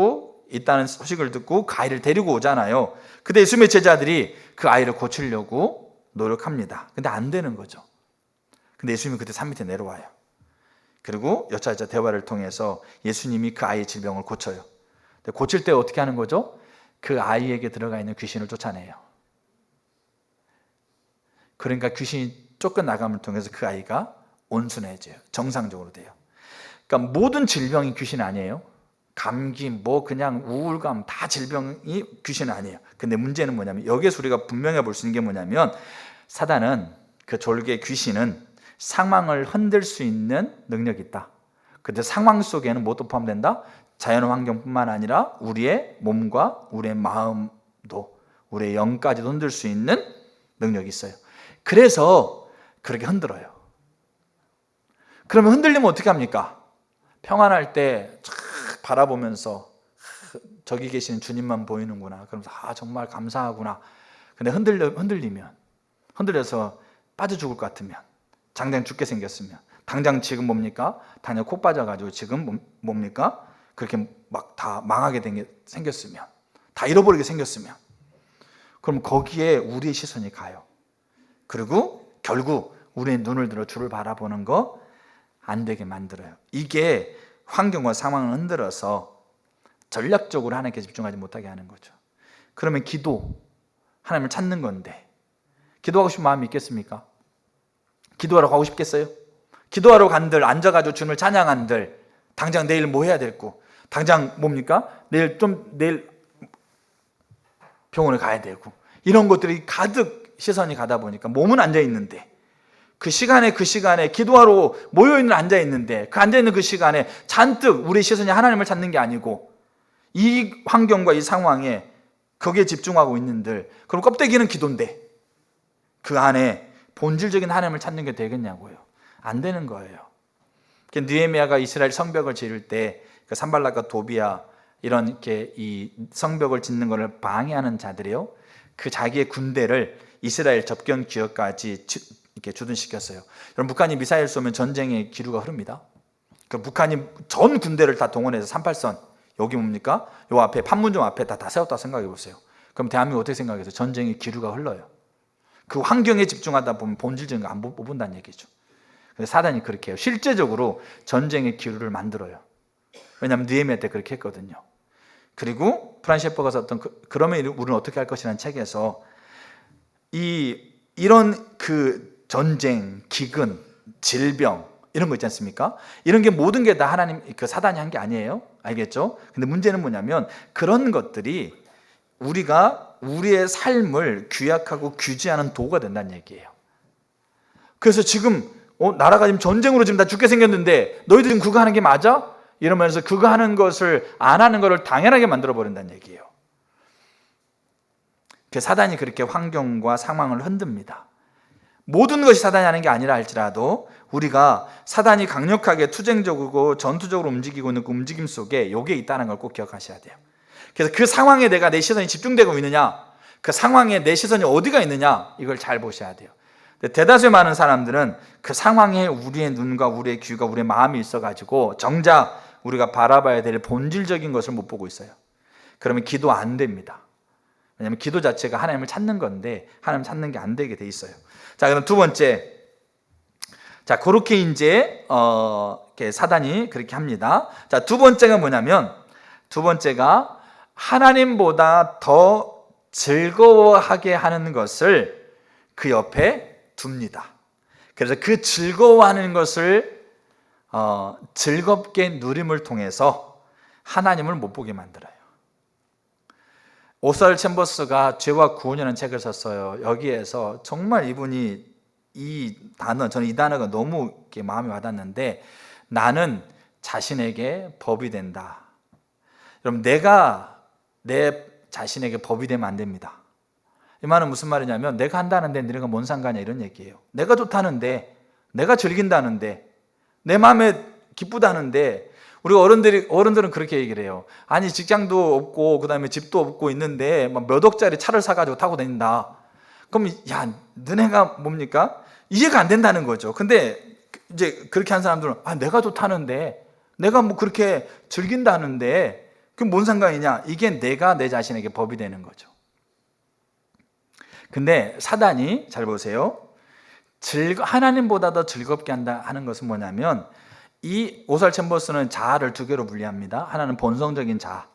있다는 소식을 듣고 그 아이를 데리고 오잖아요. 근데 예수님의 제자들이 그 아이를 고치려고 노력합니다. 근데 안 되는 거죠. 근데 예수님이 그때 산 밑에 내려와요. 그리고 여차저차 대화를 통해서 예수님이 그 아이의 질병을 고쳐요. 근데 고칠 때 어떻게 하는 거죠? 그 아이에게 들어가 있는 귀신을 쫓아내요. 그러니까 귀신이 쫓겨나감을 통해서 그 아이가 온순해져요. 정상적으로 돼요. 그러니까 모든 질병이 귀신 아니에요. 감기, 그냥 우울감, 다 질병이 귀신 아니에요. 근데 문제는 뭐냐면, 여기에서 우리가 분명히 볼 수 있는 게 뭐냐면, 사단은, 그 졸개 귀신은 상황을 흔들 수 있는 능력이 있다. 근데 상황 속에는 뭐도 포함된다? 자연 환경뿐만 아니라 우리의 몸과 우리의 마음도, 우리의 영까지도 흔들 수 있는 능력이 있어요. 그래서 그렇게 흔들어요. 그러면 흔들리면 어떻게 합니까? 평안할 때 바라보면서 저기 계시는 주님만 보이는구나. 그러면서 정말 감사하구나. 근데 흔들려서 빠져 죽을 것 같으면, 당장 죽게 생겼으면, 당장 지금 뭡니까? 당장 코 빠져가지고 지금 뭡니까? 그렇게 막 다 망하게 생겼으면, 다 잃어버리게 생겼으면, 그럼 거기에 우리의 시선이 가요. 그리고 결국 우리의 눈을 들어 주를 바라보는 거 안 되게 만들어요. 이게 환경과 상황을 흔들어서 전략적으로 하나님께 집중하지 못하게 하는 거죠. 그러면 기도, 하나님을 찾는 건데, 기도하고 싶은 마음이 있겠습니까? 기도하러 가고 싶겠어요? 기도하러 간들, 앉아가지고 주님을 찬양한들, 당장 내일 뭐 해야 될고, 당장 뭡니까? 내일 병원에 가야 되고, 이런 것들이 가득 시선이 가다 보니까 몸은 앉아있는데, 그 시간에 기도하러 모여있는 앉아있는데, 그 앉아있는 그 시간에 잔뜩 우리 시선이 하나님을 찾는 게 아니고 이 환경과 이 상황에 거기에 집중하고 있는들, 그럼 껍데기는 기도인데 그 안에 본질적인 하나님을 찾는 게 되겠냐고요. 안 되는 거예요. 느헤미야가 이스라엘 성벽을 지을 때 그 산발락과 도비야, 이런 이렇게 이 성벽을 짓는 것을 방해하는 자들이요, 그 자기의 군대를 이스라엘 접경 지역까지 이렇게 주둔시켰어요. 여러분, 북한이 미사일 쏘면 전쟁의 기류가 흐릅니다. 그 북한이 전 군대를 다 동원해서 38선, 여기 뭡니까? 요 앞에 판문점 앞에 다 세웠다 생각해 보세요. 그럼 대한민국 어떻게 생각해서 전쟁의 기류가 흘러요. 그 환경에 집중하다 보면 본질적인 거 안 본다는 얘기죠. 그래서 사단이 그렇게 해요. 실제적으로 전쟁의 기류를 만들어요. 왜냐하면 느헤미야 때 그렇게 했거든요. 그리고 프란시에퍼가 썼던 그러면 우리는 어떻게 할 것이라는 책에서 이런 그 전쟁, 기근, 질병 이런 거 있지 않습니까? 이런 게 모든 게 다 하나님 그 사단이 한 게 아니에요. 알겠죠? 근데 문제는 뭐냐면 그런 것들이 우리가 우리의 삶을 규약하고 규제하는 도구가 된다는 얘기예요. 그래서 지금 나라가 지금 전쟁으로 지금 다 죽게 생겼는데 너희들 지금 그거 하는 게 맞아? 이러면서 그거 하는 것을 안 하는 것을 당연하게 만들어 버린다는 얘기예요. 사단이 그렇게 환경과 상황을 흔듭니다. 모든 것이 사단이 하는 게 아니라 할지라도 우리가 사단이 강력하게 투쟁적이고 전투적으로 움직이고 있는 그 움직임 속에 요게 있다는 걸 꼭 기억하셔야 돼요. 그래서 그 상황에 내가 내 시선이 집중되고 있느냐, 그 상황에 내 시선이 어디가 있느냐, 이걸 잘 보셔야 돼요. 대다수의 많은 사람들은 그 상황에 우리의 눈과 우리의 귀가 우리의 마음이 있어가지고 정작 우리가 바라봐야 될 본질적인 것을 못 보고 있어요. 그러면 기도 안 됩니다. 왜냐하면 기도 자체가 하나님을 찾는 건데 하나님 찾는 게 안 되게 돼 있어요. 자, 그럼 두 번째, 자 그렇게 이제 사단이 그렇게 합니다. 자, 두 번째가 뭐냐면 두 번째가 하나님보다 더 즐거워하게 하는 것을 그 옆에 둡니다. 그래서 그 즐거워하는 것을 즐겁게 누림을 통해서 하나님을 못 보게 만들어요. 오스왈드 챔버스가 죄와 구원이라는 책을 썼어요. 여기에서 정말 이분이 저는 이 단어가 너무 마음에 와닿는데, 나는 자신에게 법이 된다. 여러분, 내가 내 자신에게 법이 되면 안 됩니다. 이 말은 무슨 말이냐면 내가 한다는데 너네가 뭔 상관이야 이런 얘기예요. 내가 좋다는데, 내가 즐긴다는데, 내 마음에 기쁘다는데, 우리 어른들은 그렇게 얘기를 해요. 아니 직장도 없고 그다음에 집도 없고 있는데 몇 억짜리 차를 사가지고 타고 다닌다. 그럼 야 너네가 뭡니까? 이해가 안 된다는 거죠. 근데 이제 그렇게 한 사람들은 내가 좋다는데, 내가 뭐 그렇게 즐긴다는데 그게 뭔 상관이냐? 이게 내가 내 자신에게 법이 되는 거죠. 근데 사단이 잘 보세요. 하나님보다 더 즐겁게 한다 하는 것은 뭐냐면, 이 오스왈드 챔버스는 자아를 두 개로 분리합니다. 하나는 본성적인 자아,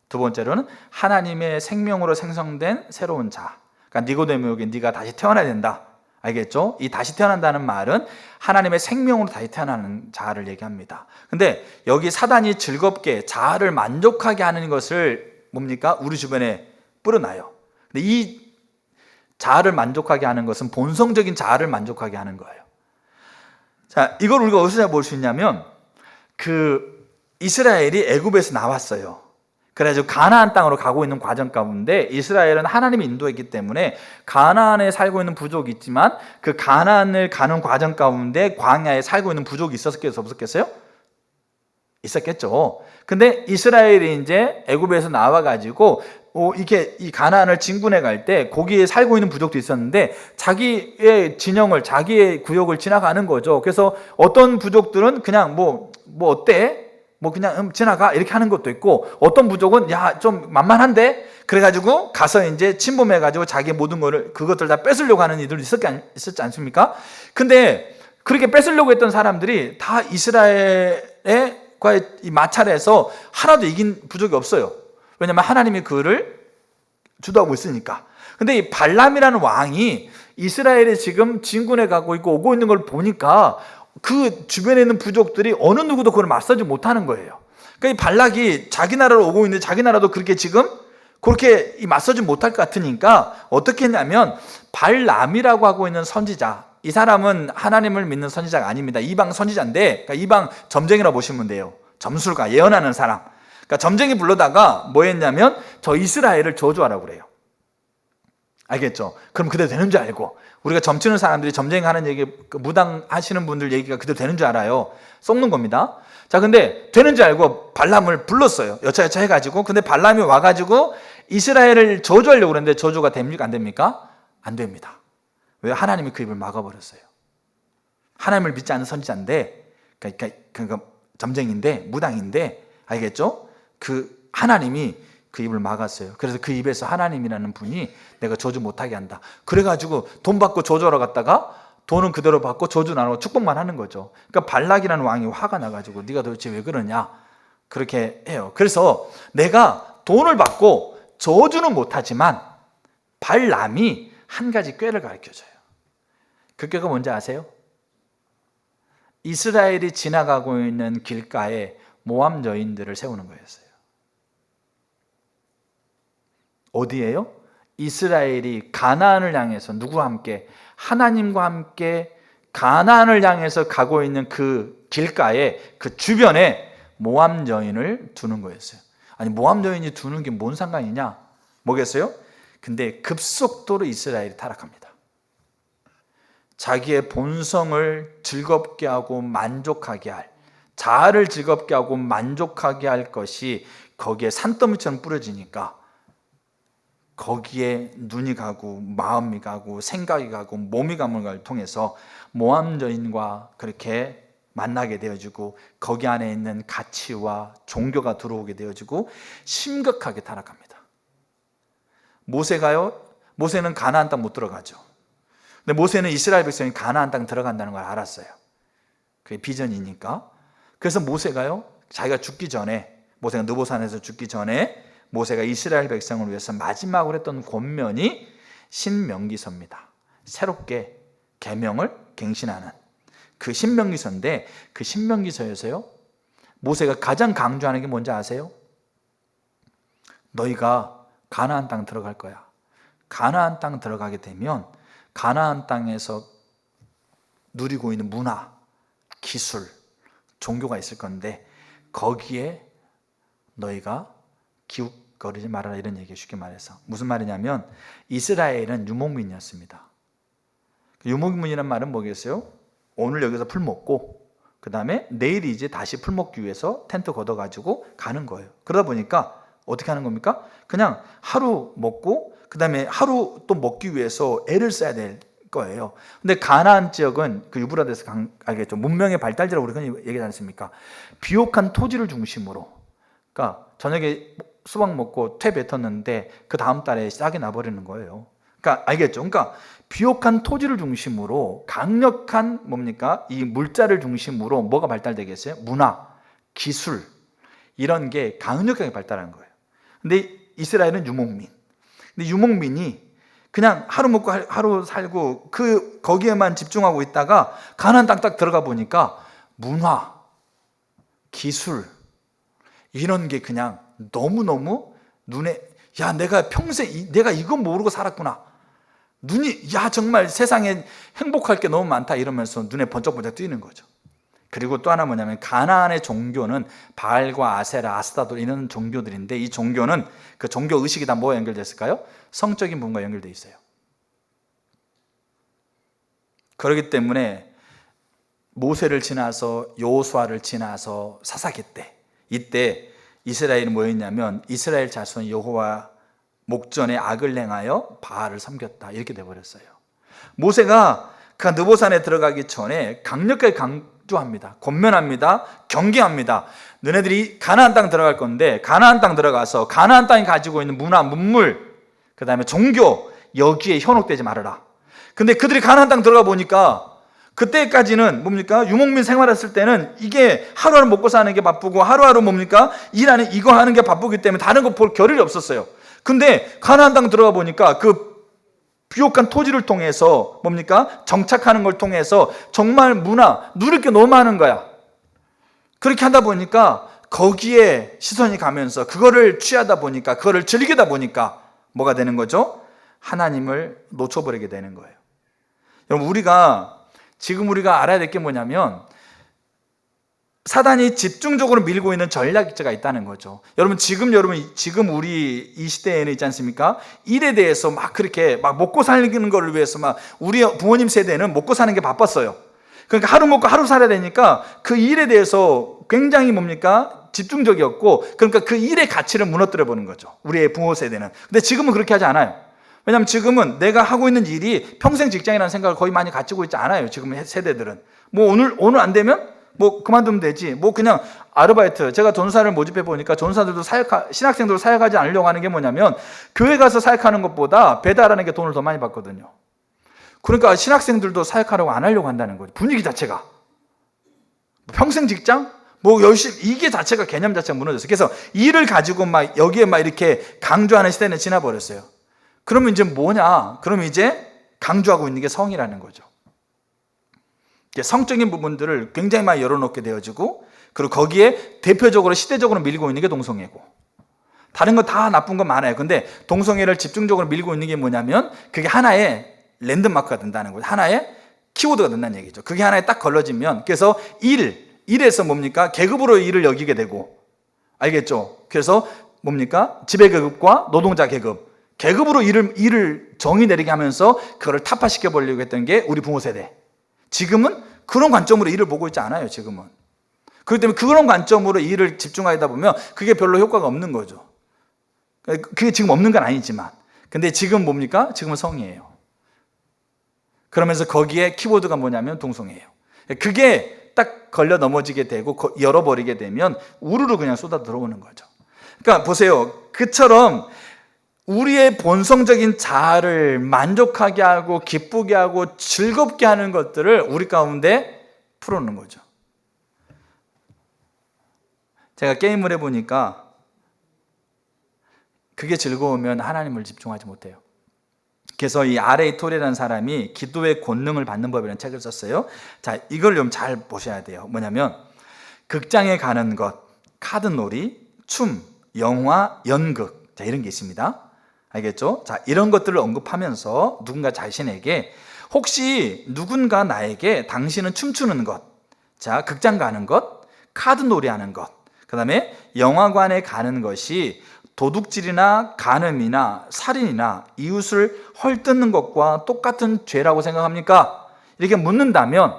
두 번째로는 하나님의 생명으로 생성된 새로운 자아. 그러니까 니고데모에게 네가 다시 태어나야 된다. 알겠죠? 이 다시 태어난다는 말은 하나님의 생명으로 다시 태어나는 자아를 얘기합니다. 근데 여기 사단이 즐겁게 자아를 만족하게 하는 것을 뭡니까? 우리 주변에 뿌려놔요. 근데 이 자아를 만족하게 하는 것은 본성적인 자아를 만족하게 하는 거예요. 자, 이걸 우리가 어디서 볼 수 있냐면, 이스라엘이 애굽에서 나왔어요. 그래가지고 가나안 땅으로 가고 있는 과정 가운데 이스라엘은 하나님이 인도했기 때문에 가나안에 살고 있는 부족이 있지만, 그 가나안을 가는 과정 가운데 광야에 살고 있는 부족이 있었겠어요? 없었겠어요? 있었겠죠. 근데 이스라엘이 이제 애굽에서 나와가지고 이렇게 이 가나안을 진군해 갈 때 거기에 살고 있는 부족도 있었는데 자기의 진영을, 자기의 구역을 지나가는 거죠. 그래서 어떤 부족들은 그냥 뭐 어때? 뭐 그냥 지나가 이렇게 하는 것도 있고, 어떤 부족은 야 좀 만만한데 그래가지고 가서 이제 침범해가지고 자기의 모든 거를 그것들 다 뺏으려고 하는 이들도 있었지 않습니까? 근데 그렇게 뺏으려고 했던 사람들이 다 이스라엘과의 이 마찰에서 하나도 이긴 부족이 없어요. 왜냐하면 하나님이 그를 주도하고 있으니까. 근데 이 발람이라는 왕이 이스라엘에 지금 진군해 가고 있고 오고 있는 걸 보니까 그 주변에 있는 부족들이 어느 누구도 그걸 맞서지 못하는 거예요. 그러니까 이 발락이 자기 나라로 오고 있는데 자기 나라도 그렇게 지금 그렇게 맞서지 못할 것 같으니까 어떻게 했냐면, 발람이라고 하고 있는 선지자, 이 사람은 하나님을 믿는 선지자가 아닙니다. 이방 선지자인데, 그러니까 이방 점쟁이라고 보시면 돼요. 점술가, 예언하는 사람. 그러니까 점쟁이 불러다가 뭐 했냐면 저 이스라엘을 저주하라고 그래요. 알겠죠? 그럼 그대로 되는 줄 알고, 우리가 점치는 사람들이 점쟁이하는 얘기, 무당 하시는 분들 얘기가 그대로 되는 줄 알아요. 썩는 겁니다. 자, 근데 되는 줄 알고 발람을 불렀어요. 여차여차 해가지고. 근데 발람이 와가지고 이스라엘을 저주하려고 그랬는데 저주가 됩니까? 안 됩니까? 안 됩니다. 왜? 하나님이 그 입을 막아버렸어요. 하나님을 믿지 않는 선지자인데, 그러니까 점쟁인데, 무당인데, 알겠죠? 그 하나님이 그 입을 막았어요. 그래서 그 입에서 하나님이라는 분이 내가 저주 못하게 한다. 그래가지고 돈 받고 저주하러 갔다가 돈은 그대로 받고 저주는 안 하고 축복만 하는 거죠. 그러니까 발락이라는 왕이 화가 나가지고 네가 도대체 왜 그러냐 그렇게 해요. 그래서 내가 돈을 받고 저주는 못하지만 발람이 한 가지 꾀를 가르쳐줘요. 그 꾀가 뭔지 아세요? 이스라엘이 지나가고 있는 길가에 모압 여인들을 세우는 거였어요. 어디예요? 이스라엘이 가나안을 향해서 누구와 함께? 하나님과 함께 가나안을 향해서 가고 있는 그 길가에 그 주변에 모압 여인을 두는 거였어요. 아니 모압 여인이 두는 게 뭔 상관이냐? 뭐겠어요? 근데 급속도로 이스라엘이 타락합니다. 자기의 본성을 즐겁게 하고 만족하게 할, 자아를 즐겁게 하고 만족하게 할 것이 거기에 산더미처럼 뿌려지니까 거기에 눈이 가고 마음이 가고 생각이 가고 몸이 가는 걸 통해서 모압 여인과 그렇게 만나게 되어지고 거기 안에 있는 가치와 종교가 들어오게 되어지고 심각하게 타락합니다. 모세가요? 모세는 가나안 땅 못 들어가죠. 근데 모세는 이스라엘 백성이 가나안 땅 들어간다는 걸 알았어요. 그게 비전이니까. 그래서 모세가요, 자기가 죽기 전에, 모세가 느보산에서 죽기 전에 모세가 이스라엘 백성을 위해서 마지막으로 했던 권면이 신명기서입니다. 새롭게 계명을 갱신하는 그 신명기서인데, 그 신명기서에서요 모세가 가장 강조하는 게 뭔지 아세요? 너희가 가나안 땅 들어갈 거야. 가나안 땅 들어가게 되면 가나안 땅에서 누리고 있는 문화, 기술, 종교가 있을 건데 거기에 너희가 기웃거리지 말아라, 이런 얘기예요. 쉽게 말해서 무슨 말이냐면 이스라엘은 유목민이었습니다. 유목민이란 말은 뭐겠어요? 오늘 여기서 풀 먹고 그 다음에 내일 이제 다시 풀 먹기 위해서 텐트 걷어가지고 가는 거예요. 그러다 보니까 어떻게 하는 겁니까? 그냥 하루 먹고 그 다음에 하루 또 먹기 위해서 애를 써야 될 거예요. 근데 가나안 지역은 그 유브라데스 알겠죠? 문명의 발달지라고 우리가 얘기하지 않습니까? 비옥한 토지를 중심으로, 그러니까 저녁에 수박 먹고 퇴 뱉었는데 그 다음 달에 싹이 나버리는 거예요. 그러니까 알겠죠? 그러니까 비옥한 토지를 중심으로 강력한 뭡니까? 이 물자를 중심으로 뭐가 발달되겠어요? 문화, 기술 이런 게 강력하게 발달한 거예요. 근데 이스라엘은 유목민. 근데 유목민이 그냥 하루 먹고 하루 살고 거기에만 집중하고 있다가 가나안 땅 딱 들어가 보니까 문화, 기술 이런 게 그냥 너무너무 눈에, 야 내가 평생 내가 이거 모르고 살았구나. 눈이, 야 정말 세상에 행복할 게 너무 많다 이러면서 눈에 번쩍번쩍 뜨이는 거죠. 그리고 또 하나 뭐냐면 가나안의 종교는 바알과 아세라, 아스타돌 이런 종교들인데 이 종교는 그 종교 의식이 다 뭐와 연결됐을까요? 성적인 부분과 연결되어 있어요. 그렇기 때문에 모세를 지나서 여호수아를 지나서 사사기 때, 이때 이스라엘은 뭐였냐면 이스라엘 자손 여호와 목전에 악을 행하여 바알을 섬겼다 이렇게 돼버렸어요. 모세가 그 느보산에 들어가기 전에 강력하게 강조합니다. 권면합니다. 경계합니다. 너네들이 가나안 땅 들어갈 건데 가나안 땅 들어가서 가나안 땅이 가지고 있는 문화, 문물, 그 다음에 종교 여기에 현혹되지 말아라. 근데 그들이 가나안 땅 들어가 보니까 그때까지는 뭡니까? 유목민 생활했을 때는 이게 하루하루 먹고 사는 게 바쁘고 하루하루 뭡니까? 일하는 이거 하는 게 바쁘기 때문에 다른 거 볼 겨를이 없었어요. 근데 가나안 땅 들어가 보니까 그 비옥한 토지를 통해서 뭡니까? 정착하는 걸 통해서 정말 문화, 누릴 게 너무 많은 거야. 그렇게 하다 보니까 거기에 시선이 가면서 그거를 취하다 보니까 그거를 즐기다 보니까 뭐가 되는 거죠? 하나님을 놓쳐버리게 되는 거예요. 여러분 지금 우리가 알아야 될 게 뭐냐면 사단이 집중적으로 밀고 있는 전략자가 있다는 거죠. 여러분 지금 우리 이 시대에는 있지 않습니까? 일에 대해서 막 그렇게 막 먹고 살리는 거를 위해서 막 우리 부모님 세대는 먹고 사는 게 바빴어요. 그러니까 하루 먹고 하루 살아야 되니까 그 일에 대해서 굉장히 뭡니까? 집중적이었고 그러니까 그 일의 가치를 무너뜨려 보는 거죠. 우리의 부모 세대는. 근데 지금은 그렇게 하지 않아요. 왜냐하면 지금은 내가 하고 있는 일이 평생 직장이라는 생각을 거의 많이 가지고 있지 않아요. 지금 세대들은. 뭐 오늘 안 되면 뭐 그만두면 되지. 뭐 그냥 아르바이트. 제가 전사를 모집해 보니까 전사들도 신학생들 사역하지 않으려고 하는 게 뭐냐면 교회 가서 사역하는 것보다 배달하는 게 돈을 더 많이 받거든요. 그러니까 신학생들도 사역하려고 안 하려고 한다는 거죠. 분위기 자체가. 평생 직장? 뭐 열심히, 이게 자체가 개념 자체가 무너졌어요. 그래서 일을 가지고 막 여기에 막 이렇게 강조하는 시대는 지나버렸어요. 그러면 이제 뭐냐? 그러면 이제 강조하고 있는 게 성이라는 거죠. 성적인 부분들을 굉장히 많이 열어놓게 되어지고, 그리고 거기에 대표적으로 시대적으로 밀고 있는 게 동성애고, 다른 거 다 나쁜 건 많아요. 근데 동성애를 집중적으로 밀고 있는 게 뭐냐면 그게 하나의 랜드마크가 된다는 거죠. 하나의 키워드가 된다는 얘기죠. 그게 하나에 딱 걸러지면, 그래서 일에서 뭡니까? 계급으로 일을 여기게 되고, 알겠죠? 그래서 뭡니까? 지배계급과 노동자 계급으로 일을 정의 내리게 하면서 그거를 타파시켜 버리려고 했던 게 우리 부모 세대. 지금은 그런 관점으로 일을 보고 있지 않아요. 지금은. 그렇기 때문에 그런 관점으로 일을 집중하다 보면 그게 별로 효과가 없는 거죠. 그게 지금 없는 건 아니지만, 근데 지금 뭡니까? 지금은 성이에요. 그러면서 거기에 키워드가 뭐냐면 동성애예요. 그게 딱 걸려 넘어지게 되고 열어버리게 되면 우르르 그냥 쏟아 들어오는 거죠. 그러니까 보세요. 그처럼 우리의 본성적인 자아를 만족하게 하고 기쁘게 하고 즐겁게 하는 것들을 우리 가운데 풀어놓는 거죠. 제가 게임을 해보니까 그게 즐거우면 하나님을 집중하지 못해요. 그래서 이 R.A. 톨이라는 사람이 기도의 권능을 받는 법이라는 책을 썼어요. 자, 이걸 좀 잘 보셔야 돼요. 뭐냐면 극장에 가는 것, 카드놀이, 춤, 영화, 연극, 자, 이런 게 있습니다. 알겠죠? 자, 이런 것들을 언급하면서 누군가 자신에게, 혹시 누군가 나에게 당신은 춤추는 것, 자, 극장 가는 것, 카드놀이 하는 것, 그 다음에 영화관에 가는 것이 도둑질이나 간음이나 살인이나 이웃을 헐뜯는 것과 똑같은 죄라고 생각합니까? 이렇게 묻는다면,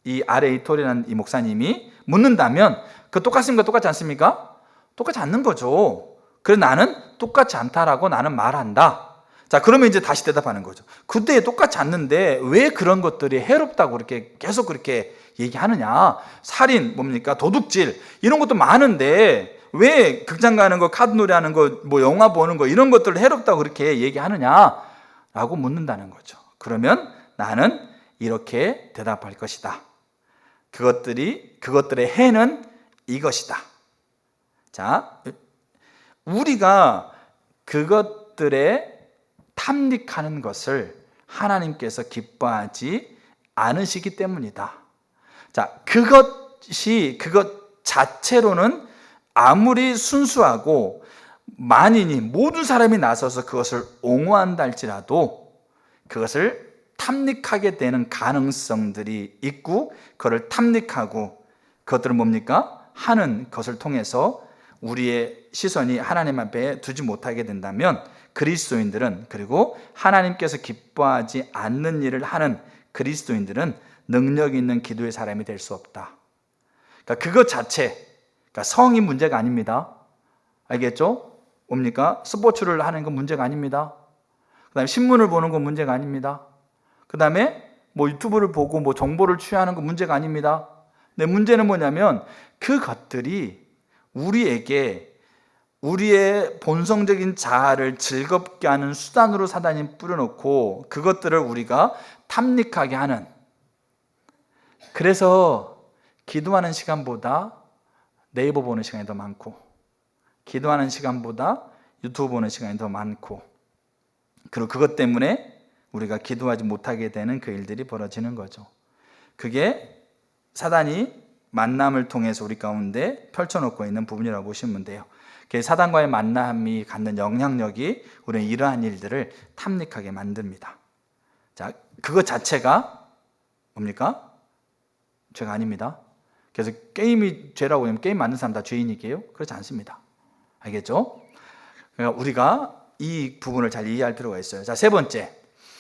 이 R.A. 톨이라는 이 목사님이 묻는다면 그 똑같습니까? 똑같지 않습니까? 똑같지 않는 거죠. 그래서 나는 똑같지 않다라고 나는 말한다. 자, 그러면 이제 다시 대답하는 거죠. 그때 똑같지 않는데 왜 그런 것들이 해롭다고 그렇게 계속 그렇게 얘기하느냐? 살인, 뭡니까? 도둑질, 이런 것도 많은데 왜 극장 가는 거, 카드놀이 하는 거, 뭐 영화 보는 거, 이런 것들을 해롭다고 그렇게 얘기하느냐? 라고 묻는다는 거죠. 그러면 나는 이렇게 대답할 것이다. 그것들의 해는 이것이다. 자, 우리가 그것들에 탐닉하는 것을 하나님께서 기뻐하지 않으시기 때문이다. 자, 그것 자체로는 아무리 순수하고 만인이 모든 사람이 나서서 그것을 옹호한다 할지라도 그것을 탐닉하게 되는 가능성들이 있고, 그것을 탐닉하고 그것들을 뭡니까? 하는 것을 통해서 우리의 시선이 하나님 앞에 두지 못하게 된다면 그리스도인들은, 그리고 하나님께서 기뻐하지 않는 일을 하는 그리스도인들은 능력 있는 기도의 사람이 될 수 없다. 그러니까 그것 자체, 그러니까 성이 문제가 아닙니다. 알겠죠? 뭡니까? 스포츠를 하는 건 문제가 아닙니다. 그 다음에 신문을 보는 건 문제가 아닙니다. 그 다음에 뭐 유튜브를 보고 뭐 정보를 취하는 건 문제가 아닙니다. 근데 문제는 뭐냐면 그것들이 우리에게 우리의 본성적인 자아를 즐겁게 하는 수단으로 사단이 뿌려놓고 그것들을 우리가 탐닉하게 하는, 그래서 기도하는 시간보다 네이버 보는 시간이 더 많고, 기도하는 시간보다 유튜브 보는 시간이 더 많고, 그리고 그것 때문에 우리가 기도하지 못하게 되는 그 일들이 벌어지는 거죠. 그게 사단이 만남을 통해서 우리 가운데 펼쳐놓고 있는 부분이라고 보시면 돼요. 사단과의 만남이 갖는 영향력이 우리는 이러한 일들을 탐닉하게 만듭니다. 자, 그것 자체가 뭡니까? 죄가 아닙니다. 그래서 게임이 죄라고 하면 게임 만든 사람 다 죄인이게요? 그렇지 않습니다. 알겠죠? 그러니까 우리가 이 부분을 잘 이해할 필요가 있어요. 자, 세 번째.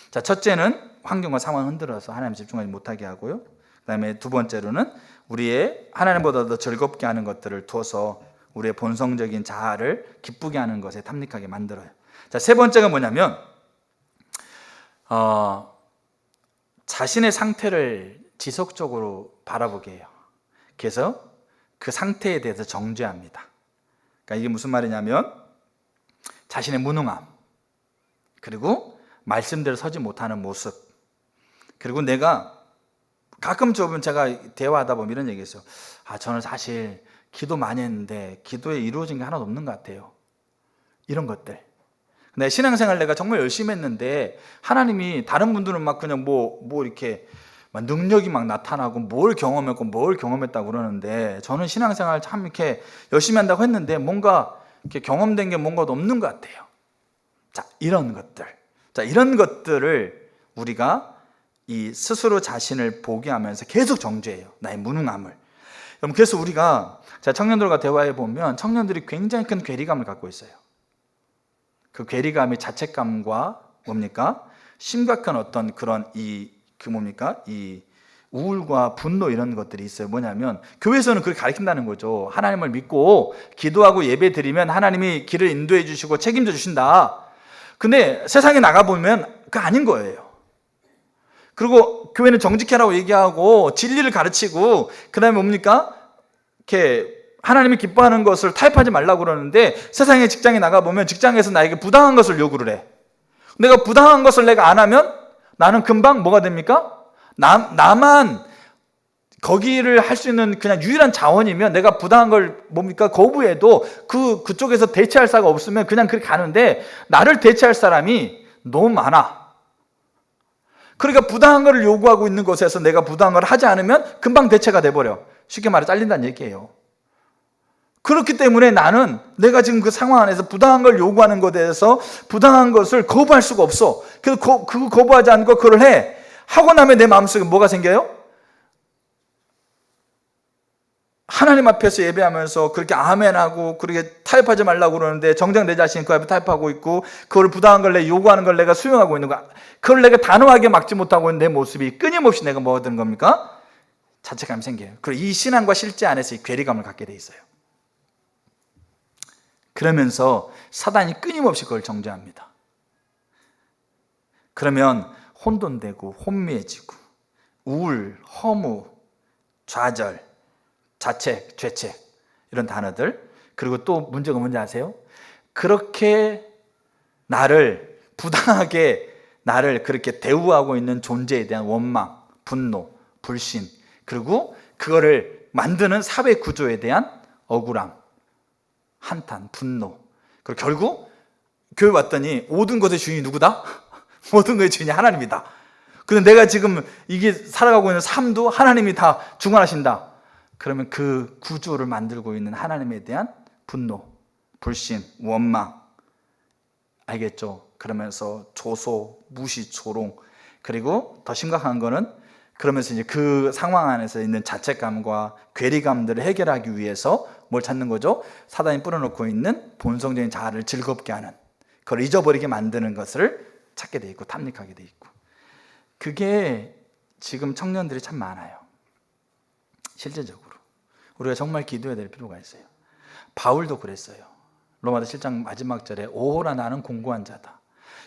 자, 첫째는 환경과 상황을 흔들어서 하나님 집중하지 못하게 하고요. 그 다음에 두 번째로는 우리의 하나님보다 더 즐겁게 하는 것들을 두어서 우리의 본성적인 자아를 기쁘게 하는 것에 탐닉하게 만들어요. 자, 세 번째가 뭐냐면 자신의 상태를 지속적으로 바라보게 해요. 그래서 그 상태에 대해서 정죄합니다. 그러니까 이게 무슨 말이냐면 자신의 무능함, 그리고 말씀대로 서지 못하는 모습, 그리고 내가 가끔 좀 제가 대화하다 보면 이런 얘기 했어요. 저는 사실 기도 많이 했는데 기도에 이루어진 게 하나도 없는 것 같아요. 이런 것들. 내 신앙생활 내가 정말 열심히 했는데 하나님이 다른 분들은 막 그냥 뭐 이렇게 막 능력이 막 나타나고 뭘 경험했다고 그러는데 저는 신앙생활 참 이렇게 열심히 한다고 했는데 뭔가 이렇게 경험된 게 뭔가도 없는 것 같아요. 자, 이런 것들. 자, 이런 것들을 우리가 이 스스로 자신을 보게 하면서 계속 정죄해요. 나의 무능함을. 여러분, 그래서 우리가 청년들과 대화해 보면 청년들이 굉장히 큰 괴리감을 갖고 있어요. 그 괴리감이 자책감과 뭡니까? 심각한 어떤 그런 이 우울과 분노 이런 것들이 있어요. 뭐냐면 교회에서는 그렇게 가르친다는 거죠. 하나님을 믿고 기도하고 예배 드리면 하나님이 길을 인도해 주시고 책임져 주신다. 근데 세상에 나가보면 그거 아닌 거예요. 그리고 교회는 정직해라고 얘기하고 진리를 가르치고 그 다음에 뭡니까? 이렇게 하나님이 기뻐하는 것을 타협하지 말라고 그러는데 세상에 직장에 나가보면 직장에서 나에게 부당한 것을 요구를 해. 내가 부당한 것을 내가 안 하면 나는 금방 뭐가 됩니까? 나만 거기를 할 수 있는 그냥 유일한 자원이면 내가 부당한 걸 거부해도 그쪽에서 대체할 사가 없으면 그냥 그렇게 가는데 나를 대체할 사람이 너무 많아. 그러니까 부당한 걸 요구하고 있는 곳에서 내가 부당한 걸 하지 않으면 금방 대체가 돼버려. 쉽게 말해 잘린다는 얘기예요. 그렇기 때문에 나는 내가 지금 그 상황 안에서 부당한 걸 요구하는 것에 대해서 부당한 것을 거부할 수가 없어. 그래서 그거 거부하지 않고 그걸 해. 하고 나면 내 마음속에 뭐가 생겨요? 하나님 앞에서 예배하면서 그렇게 아멘하고 그렇게 타협하지 말라고 그러는데 정작 내 자신이 그 앞에 타협하고 있고 그걸 부당한 걸 요구하는 걸 내가 수용하고 있는 거야. 그걸 내가 단호하게 막지 못하고 있는 내 모습이 끊임없이 내가 뭐가 되는 겁니까? 자책감이 생겨요. 그리고 이 신앙과 실제 안에서 이 괴리감을 갖게 돼 있어요. 그러면서 사단이 끊임없이 그걸 정죄합니다. 그러면 혼돈되고 혼미해지고 우울, 허무, 좌절, 자책, 죄책 이런 단어들. 그리고 또 문제가 뭔지 아세요? 그렇게 나를 부당하게 나를 그렇게 대우하고 있는 존재에 대한 원망, 분노, 불신, 그리고 그거를 만드는 사회 구조에 대한 억울함, 한탄, 분노. 그리고 결국 교회 왔더니 모든 것의 주인이 누구다? 모든 것의 주인이 하나님이다. 근데 내가 지금 이게 살아가고 있는 삶도 하나님이 다 주관하신다. 그러면 그 구조를 만들고 있는 하나님에 대한 분노, 불신, 원망. 알겠죠? 그러면서 조소, 무시, 조롱. 그리고 더 심각한 거는 그러면서 이제 그 상황 안에서 있는 자책감과 괴리감들을 해결하기 위해서 뭘 찾는 거죠? 사단이 뿌려놓고 있는 본성적인 자아를 즐겁게 하는, 그걸 잊어버리게 만드는 것을 찾게 돼 있고 탐닉하게 돼 있고. 그게 지금 청년들이 참 많아요. 실제적으로 우리가 정말 기도해야 될 필요가 있어요. 바울도 그랬어요. 로마서 7장 마지막 절에 오호라 나는 공고한 자다.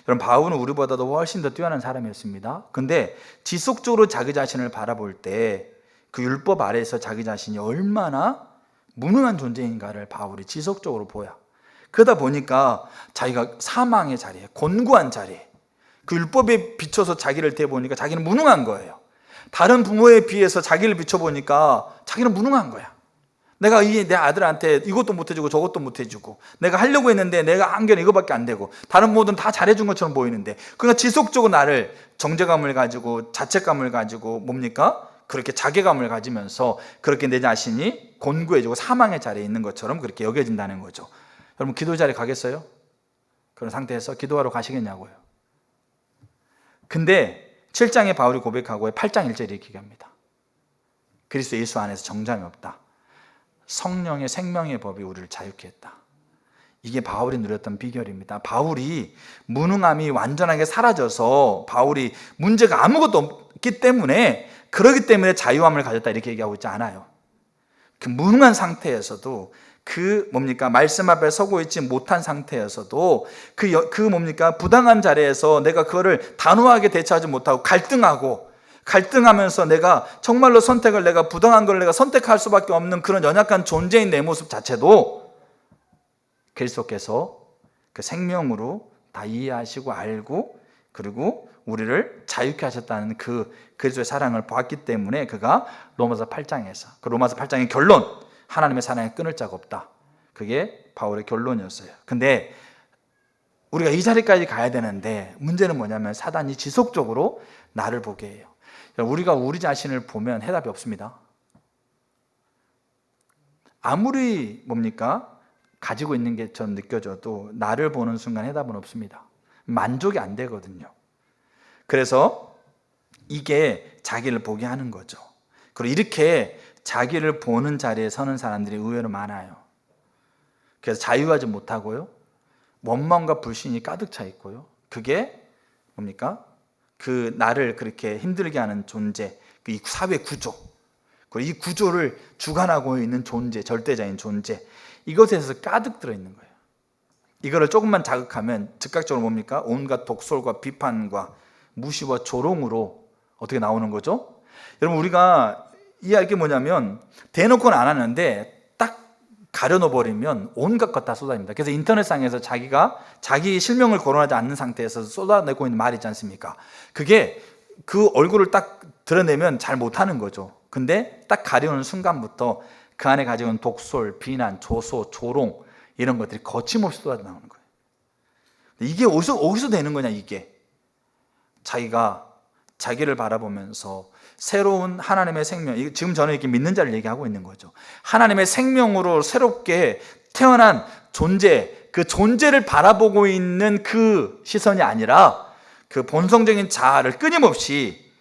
여러분, 바울은 우리보다도 훨씬 더 뛰어난 사람이었습니다. 근데 지속적으로 자기 자신을 바라볼 때 그 율법 아래에서 자기 자신이 얼마나 무능한 존재인가를 바울이 지속적으로 보여. 그러다 보니까 자기가 사망의 자리에, 곤고한 자리에, 그 율법에 비춰서 자기를 대보니까 자기는 무능한 거예요. 다른 부모에 비해서 자기를 비춰보니까 자기는 무능한 거야. 내가 내 아들한테 이것도 못해주고 저것도 못해주고, 내가 하려고 했는데 내가 한 개는 이거밖에 안 되고 다른 부모들은 다 잘해준 것처럼 보이는데, 그러니까 지속적으로 나를 정죄감을 가지고 자책감을 가지고 그렇게 자괴감을 가지면서 그렇게 내 자신이 곤고해지고 사망의 자리에 있는 것처럼 그렇게 여겨진다는 거죠. 여러분, 기도 자리에 가겠어요? 그런 상태에서 기도하러 가시겠냐고요. 근데 7장에 바울이 고백하고 8장 1절에 이렇게 얘기합니다. 그리스도 예수 안에서 정잠이 없다. 성령의 생명의 법이 우리를 자유케 했다. 이게 바울이 누렸던 비결입니다. 바울이 무능함이 완전하게 사라져서 바울이 문제가 아무것도 없기 때문에, 그러기 때문에 자유함을 가졌다 이렇게 얘기하고 있지 않아요. 그 무능한 상태에서도 말씀 앞에 서고 있지 못한 상태에서도 부당한 자리에서 내가 그거를 단호하게 대처하지 못하고 갈등하고, 갈등하면서 내가 정말로 선택을 내가 부당한 걸 내가 선택할 수밖에 없는 그런 연약한 존재인 내 모습 자체도 그리스도께서 그 생명으로 다 이해하시고 알고 그리고 우리를 자유케 하셨다는 그 그리스도의 사랑을 보았기 때문에 그가 로마서 8장에서 그 로마서 8장의 결론, 하나님의 사랑에 끊을 자가 없다, 그게 바울의 결론이었어요. 근데 우리가 이 자리까지 가야 되는데 문제는 뭐냐면 사단이 지속적으로 나를 보게 해요. 우리가 우리 자신을 보면 해답이 없습니다. 아무리 뭡니까? 가지고 있는 게 전 느껴져도 나를 보는 순간 해답은 없습니다. 만족이 안 되거든요. 그래서 이게 자기를 보게 하는 거죠. 그리고 이렇게 자기를 보는 자리에 서는 사람들이 의외로 많아요. 그래서 자유하지 못하고요, 원망과 불신이 가득 차 있고요, 그게 뭡니까? 그 나를 그렇게 힘들게 하는 존재, 이 사회 구조, 그리고 이 구조를 주관하고 있는 존재, 절대자인 존재, 이것에서 가득 들어있는 거예요. 이거를 조금만 자극하면 즉각적으로 뭡니까? 온갖 독설과 비판과 무시와 조롱으로 어떻게 나오는 거죠? 여러분, 우리가 이해할 게 뭐냐면 대놓고는 안 하는데 딱 가려놓아버리면 온갖 것 다 쏟아집니다. 그래서 인터넷상에서 자기가 자기 실명을 거론하지 않는 상태에서 쏟아내고 있는 말이 있지 않습니까? 그게 그 얼굴을 딱 드러내면 잘 못하는 거죠. 근데 딱 가려는 순간부터 그 안에 가지고 있는 독설, 비난, 조소, 조롱, 이런 것들이 거침없이 쏟아져 나오는 거예요. 이게 어디서 되는 거냐? 이게 자기가 자기를 바라보면서 새로운 하나님의 생명, 지금 저는 이렇게 믿는 자를 얘기하고 있는 거죠. 하나님의 생명으로 새롭게 태어난 존재, 그 존재를 바라보고 있는 그 시선이 아니라 그 본성적인 자아를 끊임없이,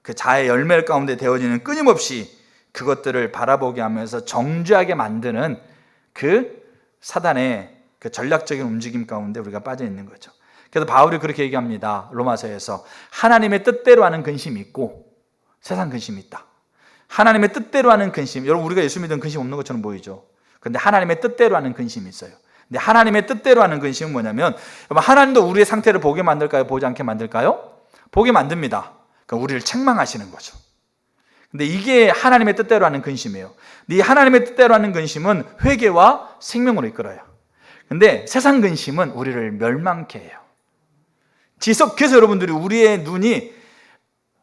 그 자아의 열매 가운데 되어지는 끊임없이 그것들을 바라보게 하면서 정죄하게 만드는 그 사단의 그 전략적인 움직임 가운데 우리가 빠져 있는 거죠. 그래서 바울이 그렇게 얘기합니다. 로마서에서 하나님의 뜻대로 하는 근심이 있고 세상 근심이 있다. 하나님의 뜻대로 하는 근심, 여러분 우리가 예수 믿는 근심 없는 것처럼 보이죠. 그런데 하나님의 뜻대로 하는 근심이 있어요. 근데 하나님의 뜻대로 하는 근심은 뭐냐면, 하나님도 우리의 상태를 보게 만들까요? 보지 않게 만들까요? 보게 만듭니다. 그러니까 우리를 책망하시는 거죠. 근데 이게 하나님의 뜻대로 하는 근심이에요. 근데 이 하나님의 뜻대로 하는 근심은 회개와 생명으로 이끌어요. 근데 세상 근심은 우리를 멸망케 해요. 그래서 여러분들이 우리의 눈이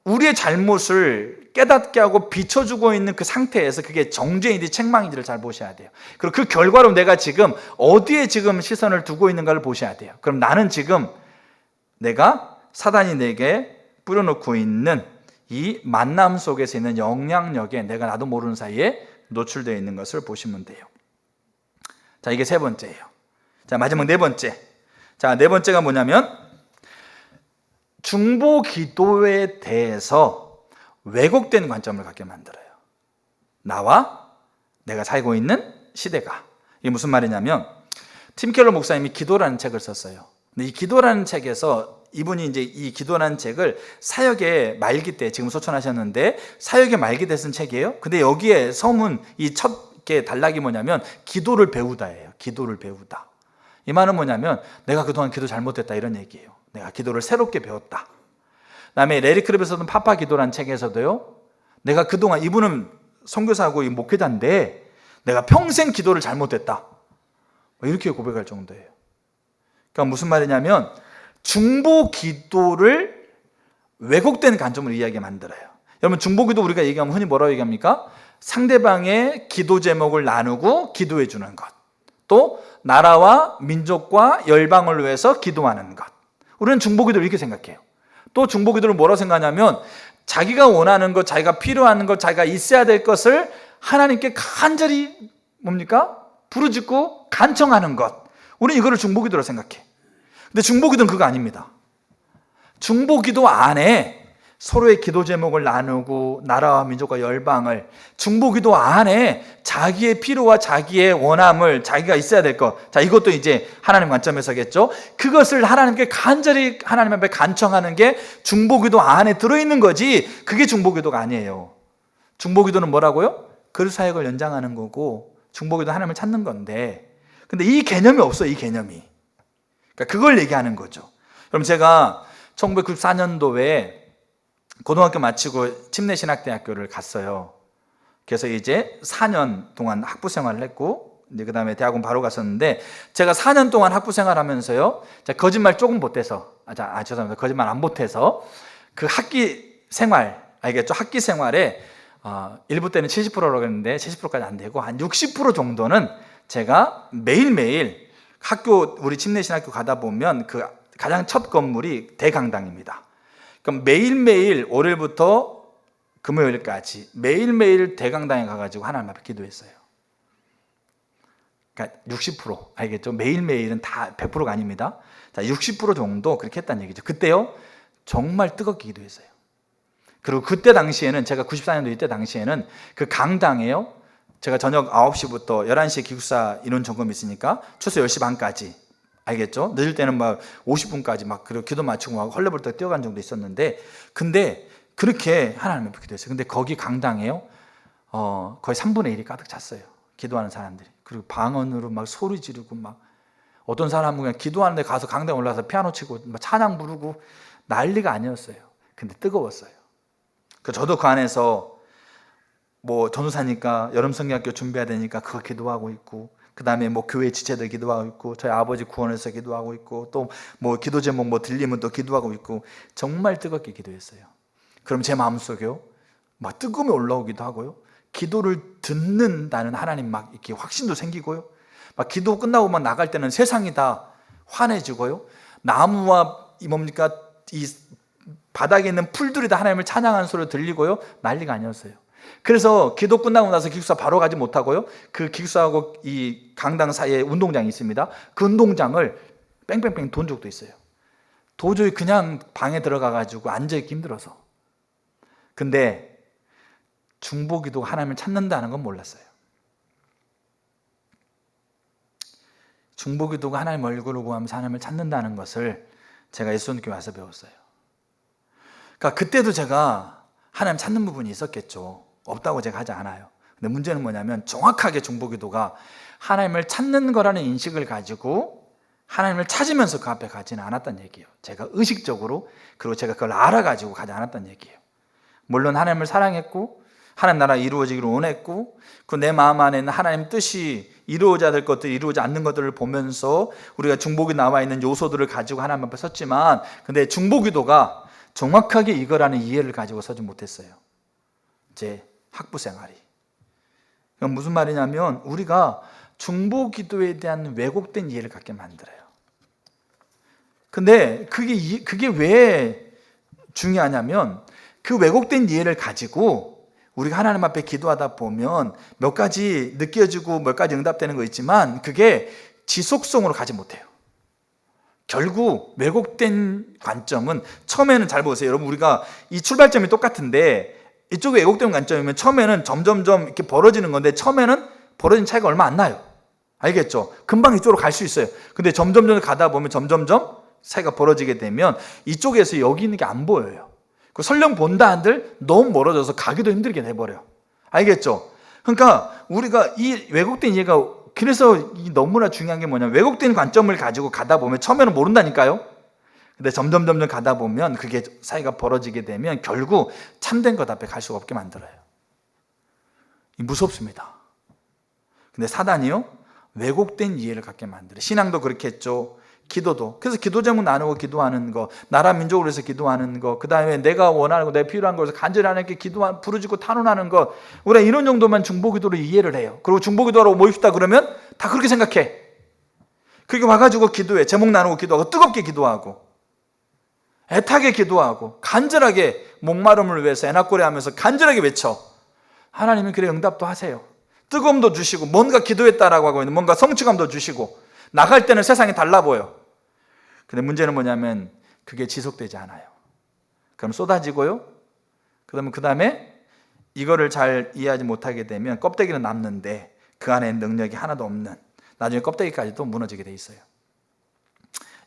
우리의 잘못을 깨닫게 하고 비춰주고 있는 그 상태에서 그게 정죄인지 책망인지를 잘 보셔야 돼요. 그리고 그 결과로 내가 지금 어디에 지금 시선을 두고 있는가를 보셔야 돼요. 그럼 나는 지금 내가 사단이 내게 뿌려놓고 있는 이 만남 속에서 있는 영향력에 내가 나도 모르는 사이에 노출되어 있는 것을 보시면 돼요. 자, 이게 세 번째예요. 자, 마지막 네 번째. 자, 네 번째가 뭐냐면 중보 기도에 대해서 왜곡된 관점을 갖게 만들어요. 나와 내가 살고 있는 시대가. 이게 무슨 말이냐면, 팀 켈러 목사님이 기도라는 책을 썼어요. 근데 이 기도라는 책에서 이분이 이제 이 기도라는 책을 사역의 말기 때, 지금 소천하셨는데 사역의 말기 때 쓴 책이에요. 근데 여기에 서문 이 첫 개 단락이 뭐냐면 기도를 배우다예요. 기도를 배우다. 이 말은 뭐냐면 내가 그동안 기도 잘못했다, 이런 얘기예요. 내가 기도를 새롭게 배웠다. 그다음에 레리 크랩에서 쓴 파파 기도라는 책에서도요, 내가 그동안, 이분은 선교사하고 목회자인데 내가 평생 기도를 잘못했다, 이렇게 고백할 정도예요. 그러니까 무슨 말이냐면 중보 기도를 왜곡된 관점으로 이야기하게 만들어요. 여러분, 중보 기도 우리가 얘기하면 흔히 뭐라고 얘기합니까? 상대방의 기도 제목을 나누고 기도해 주는 것, 또 나라와 민족과 열방을 위해서 기도하는 것. 우리는 중보 기도를 이렇게 생각해요. 또 중보 기도를 뭐라고 생각하냐면 자기가 원하는 것, 자기가 필요한 것, 자기가 있어야 될 것을 하나님께 간절히 뭡니까? 부르짖고 간청하는 것. 우리는 이거를 중보 기도로 생각해. 근데 중보 기도는 그거 아닙니다. 중보 기도 안에 서로의 기도 제목을 나누고 나라와 민족과 열방을, 중보 기도 안에 자기의 필요와 자기의 원함을, 자기가 있어야 될 것, 자, 이것도 이제 하나님 관점에서겠죠. 그것을 하나님께 간절히 하나님 앞에 간청하는 게 중보 기도 안에 들어있는 거지, 그게 중보 기도가 아니에요. 중보 기도는 뭐라고요? 그리스도 사역을 연장하는 거고, 중보 기도는 하나님을 찾는 건데, 근데 이 개념이 없어요. 이 개념이. 그러니까 그걸 얘기하는 거죠. 그럼 제가 1994년도에 고등학교 마치고 침례신학대학교를 갔어요. 그래서 이제 4년 동안 학부 생활을 했고, 이제 그 다음에 대학원 바로 갔었는데, 제가 4년 동안 학부 생활하면서요, 제가 거짓말 조금 못해서, 죄송합니다. 거짓말 안 못해서, 그 학기 생활, 알겠죠? 학기 생활에, 일부 때는 70%라고 했는데, 70%까지 안 되고, 한 60% 정도는 제가 매일매일 학교, 우리 침례신학교 가다 보면 그 가장 첫 건물이 대강당입니다. 그럼 매일매일 월요일부터 금요일까지 매일매일 대강당에 가가지고 하나님 앞에 기도했어요. 그러니까 60%, 알겠죠? 매일매일은 다 100%가 아닙니다. 자, 60% 정도 그렇게 했다는 얘기죠. 그때요, 정말 뜨겁게 기도했어요. 그리고 그때 당시에는, 제가 94년도 이때 당시에는 그 강당에요, 제가 저녁 9시부터 11시에 기숙사 인원 점검이 있으니까 최소 10시 반까지, 알겠죠? 늦을 때는 막 50분까지 막 그리고 기도 마치고 막 헐레벌떡 뛰어간 적도 있었는데, 근데 그렇게 하나님 앞에 기도했어요. 근데 거기 강당에요, 거의 3분의 1이 가득 찼어요. 기도하는 사람들이. 그리고 방언으로 막 소리 지르고, 막 어떤 사람은 그냥 기도하는데 가서 강당에 올라가서 피아노 치고 막 찬양 부르고 난리가 아니었어요. 근데 뜨거웠어요. 저도 그 안에서 뭐 전도사니까 여름 성경학교 준비해야 되니까 그거 기도하고 있고, 그 다음에 뭐 교회 지체들 기도하고 있고, 저희 아버지 구원해서 기도하고 있고, 또 뭐 기도 제목 뭐 들리면 또 기도하고 있고, 정말 뜨겁게 기도했어요. 그럼 제 마음속에요, 막 뜨거움이 올라오기도 하고요, 기도를 듣는다는 하나님 막 이렇게 확신도 생기고요, 막 기도 끝나고 막 나갈 때는 세상이 다 환해지고요, 나무와 이 뭡니까, 이 바닥에 있는 풀들이 다 하나님을 찬양하는 소리가 들리고요, 난리가 아니었어요. 그래서 기도 끝나고 나서 기숙사 바로 가지 못하고요, 그 기숙사하고 이 강당 사이에 운동장이 있습니다. 그 운동장을 뺑뺑뺑 돈 적도 있어요. 도저히 그냥 방에 들어가가지고 앉아있기 힘들어서. 근데 중보기도가 하나님을 찾는다는 건 몰랐어요. 중보기도가 하나님 얼굴을 구하면서 하나님을 찾는다는 것을 제가 예수님께 와서 배웠어요. 그러니까 그때도 제가 하나님 찾는 부분이 있었겠죠. 없다고 제가 하지 않아요. 근데 문제는 뭐냐면, 정확하게 중보기도가 하나님을 찾는 거라는 인식을 가지고 하나님을 찾으면서 그 앞에 가지는 않았다는 얘기예요. 제가 의식적으로, 그리고 제가 그걸 알아가지고 가지 않았다는 얘기예요. 물론 하나님을 사랑했고 하나님 나라 이루어지기를 원했고, 그 내 마음 안에 있는 하나님 뜻이 이루어져야 될 것들, 이루어지지 않는 것들을 보면서 우리가 중보기 나와 있는 요소들을 가지고 하나님 앞에 섰지만, 근데 중보기도가 정확하게 이거라는 이해를 가지고 서지 못했어요. 제 학부 생활이. 그건 무슨 말이냐면, 우리가 중보기도에 대한 왜곡된 이해를 갖게 만들어요. 근데 그게 왜 중요하냐면, 그 왜곡된 이해를 가지고 우리가 하나님 앞에 기도하다 보면 몇 가지 느껴지고 몇 가지 응답되는 거 있지만, 그게 지속성으로 가지 못해요. 결국 왜곡된 관점은, 처음에는 잘 보세요. 여러분, 우리가 이 출발점이 똑같은데 이쪽에 왜곡된 관점이면 처음에는 점점점 이렇게 벌어지는 건데, 처음에는 벌어진 차이가 얼마 안 나요. 알겠죠? 금방 이쪽으로 갈 수 있어요. 근데 점점점 가다 보면 점점점 차이가 벌어지게 되면 이쪽에서 여기 있는 게 안 보여요. 그 설령 본다 한들 너무 멀어져서 가기도 힘들게 돼버려. 알겠죠? 그러니까 우리가 이 왜곡된 이해가, 그래서 너무나 중요한 게 뭐냐면, 왜곡된 관점을 가지고 가다 보면 처음에는 모른다니까요. 근데 점점 가다 보면 그게 사이가 벌어지게 되면 결국 참된 것 앞에 갈 수가 없게 만들어요. 무섭습니다. 근데 사단이요, 왜곡된 이해를 갖게 만들어요. 신앙도 그렇게 했죠. 기도도. 그래서 기도 제목 나누고 기도하는 거, 나라 민족을 위해서 기도하는 거, 그 다음에 내가 원하는 거, 내가 필요한 것을 간절히 하나님께 부르짖고 탄원하는 것, 우리가 이런 정도만 중보기도로 이해를 해요. 그리고 중보기도하러 모입시다 그러면 다 그렇게 생각해. 그렇게 와가지고 기도해. 제목 나누고 기도하고, 뜨겁게 기도하고, 애타게 기도하고, 간절하게 목마름을 위해서 애낙고래 하면서 간절하게 외쳐. 하나님은 그래 응답도 하세요. 뜨거움도 주시고, 뭔가 기도했다라고 하고 있는 뭔가 성취감도 주시고, 나갈 때는 세상이 달라 보여. 근데 문제는 뭐냐면 그게 지속되지 않아요. 그럼 쏟아지고요, 그 다음에 이거를 잘 이해하지 못하게 되면 껍데기는 남는데 그 안에 능력이 하나도 없는, 나중에 껍데기까지도 무너지게 돼 있어요.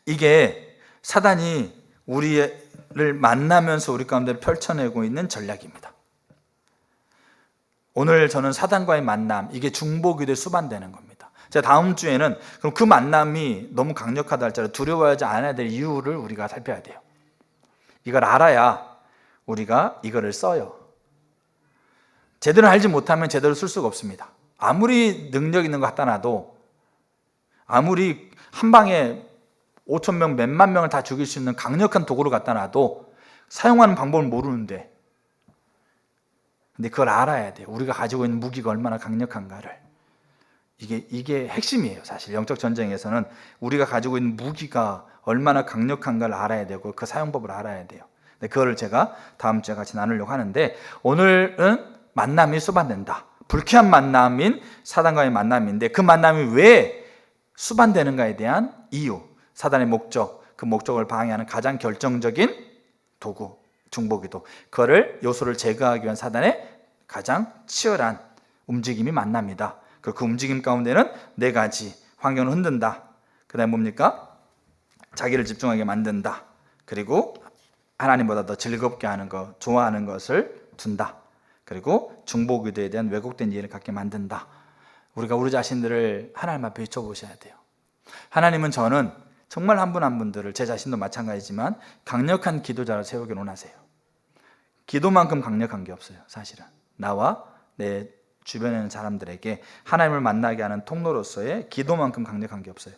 이게 사단이 우리를 만나면서 우리 가운데 펼쳐내고 있는 전략입니다. 오늘 저는 사단과의 만남, 이게 중보기도에 수반되는 겁니다. 제가 다음 주에는 그럼 그 만남이 너무 강력하다 할지라도 두려워하지 않아야 될 이유를 우리가 살펴야 돼요. 이걸 알아야 우리가 이거를 써요. 제대로 알지 못하면 제대로 쓸 수가 없습니다. 아무리 능력 있는 거 갖다 놔도, 아무리 한 방에 5,000명, 몇만 명을 다 죽일 수 있는 강력한 도구를 갖다 놔도 사용하는 방법을 모르는데, 근데 그걸 알아야 돼요. 우리가 가지고 있는 무기가 얼마나 강력한가를. 이게 핵심이에요. 사실 영적 전쟁에서는 우리가 가지고 있는 무기가 얼마나 강력한가를 알아야 되고 그 사용법을 알아야 돼요. 근데 그거를 제가 다음 주에 같이 나누려고 하는데, 오늘은 만남이 수반된다. 불쾌한 만남인 사단과의 만남인데, 그 만남이 왜 수반되는가에 대한 이유, 사단의 목적, 그 목적을 방해하는 가장 결정적인 도구, 중보기도, 그거를 요소를 제거하기 위한 사단의 가장 치열한 움직임이 만납니다. 그 움직임 가운데는 네 가지: 환경을 흔든다, 그 다음에 뭡니까? 자기를 집중하게 만든다, 그리고 하나님보다 더 즐겁게 하는 것, 좋아하는 것을 둔다, 그리고 중보기도에 대한 왜곡된 이해를 갖게 만든다. 우리가 우리 자신들을 하나님 앞에 비춰보셔야 돼요. 하나님은 저는 정말 한 분 한 분들을, 제 자신도 마찬가지지만 강력한 기도자로 세우길 원하세요. 기도만큼 강력한 게 없어요. 사실은 나와 내 주변에 있는 사람들에게 하나님을 만나게 하는 통로로서의 기도만큼 강력한 게 없어요.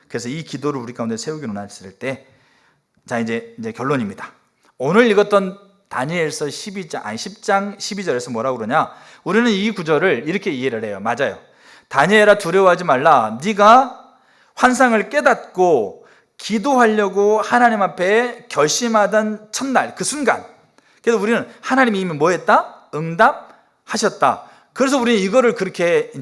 그래서 이 기도를 우리 가운데 세우길 원했을 때, 자 이제 결론입니다. 오늘 읽었던 다니엘서 10장 12절에서 뭐라고 그러냐? 우리는 이 구절을 이렇게 이해를 해요. 맞아요. 다니엘아, 두려워하지 말라. 네가 환상을 깨닫고 기도하려고 하나님 앞에 결심하던 첫날, 그 순간, 그래서 우리는 하나님이 이미 뭐 했다? 응답하셨다. 그래서 우리는 이거를 그렇게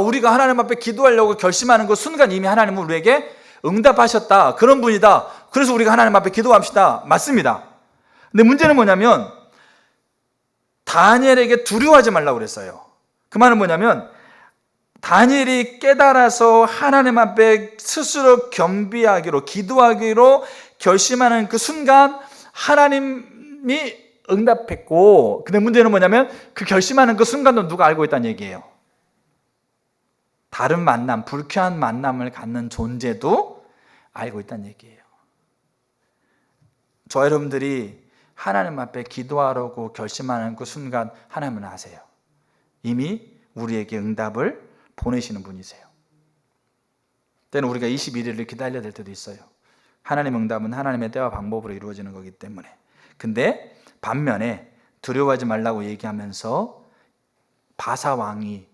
우리가 하나님 앞에 기도하려고 결심하는 그 순간 이미 하나님은 우리에게 응답하셨다. 그런 분이다. 그래서 우리가 하나님 앞에 기도합시다. 맞습니다. 근데 문제는 뭐냐면, 다니엘에게 두려워하지 말라고 그랬어요. 그 말은 뭐냐면, 다니엘이 깨달아서 하나님 앞에 스스로 겸비하기로, 기도하기로 결심하는 그 순간 하나님이 응답했고, 근데 문제는 뭐냐면 그 결심하는 그 순간도 누가 알고 있다는 얘기예요. 다른 만남, 불쾌한 만남을 갖는 존재도 알고 있다는 얘기예요. 저 여러분들이 하나님 앞에 기도하려고 결심하는 그 순간 하나님은 아세요. 이미 우리에게 응답을 보내시는 분이세요. 때는 우리가 21일을 기다려야 될 때도 있어요. 하나님 응답은 하나님의 때와 방법으로 이루어지는 거기 때문에. 근데 반면에 두려워하지 말라고 얘기하면서 바사 왕이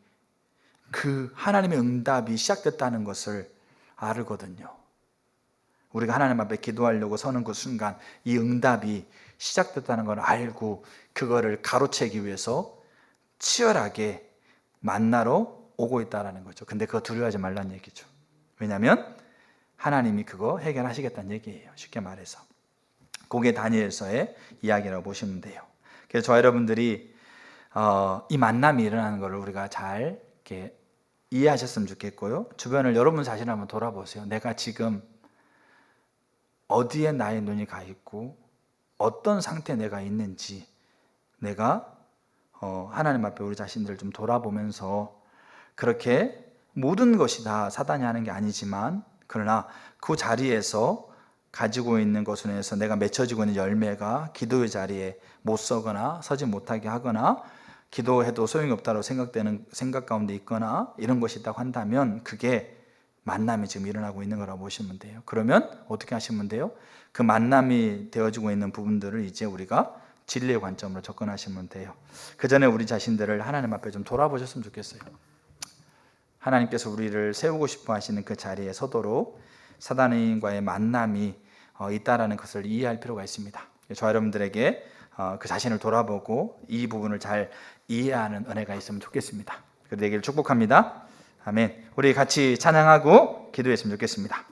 그 하나님의 응답이 시작됐다는 것을 알거든요. 우리가 하나님 앞에 기도하려고 서는 그 순간 이 응답이 시작됐다는 걸 알고 그거를 가로채기 위해서 치열하게 만나러 오고 있다는 거죠. 근데 그거 두려워하지 말라는 얘기죠. 왜냐하면 하나님이 그거 해결하시겠다는 얘기예요. 쉽게 말해서. 그게 다니엘서의 이야기라고 보시면 돼요. 그래서 저 여러분들이 이 만남이 일어나는 것을 우리가 잘 이렇게 이해하셨으면 좋겠고요. 주변을 여러분 자신을 한번 돌아보세요. 내가 지금 어디에 나의 눈이 가 있고 어떤 상태에 내가 있는지, 내가 하나님 앞에 우리 자신들을 좀 돌아보면서, 그렇게 모든 것이 다 사단이 하는 게 아니지만, 그러나 그 자리에서 가지고 있는 것으로 해서 내가 맺혀지고 있는 열매가 기도의 자리에 못 서거나 서지 못하게 하거나 기도해도 소용이 없다고 생각되는 생각 가운데 있거나 이런 것이 있다고 한다면, 그게 만남이 지금 일어나고 있는 거라고 보시면 돼요. 그러면 어떻게 하시면 돼요? 그 만남이 되어지고 있는 부분들을 이제 우리가 진리의 관점으로 접근하시면 돼요. 그 전에 우리 자신들을 하나님 앞에 좀 돌아보셨으면 좋겠어요. 하나님께서 우리를 세우고 싶어 하시는 그 자리에 서도록 사단과의 만남이 있다라는 것을 이해할 필요가 있습니다. 저 여러분들에게 그 자신을 돌아보고 이 부분을 잘 이해하는 은혜가 있으면 좋겠습니다. 그되기를 축복합니다. 아멘. 우리 같이 찬양하고 기도했으면 좋겠습니다.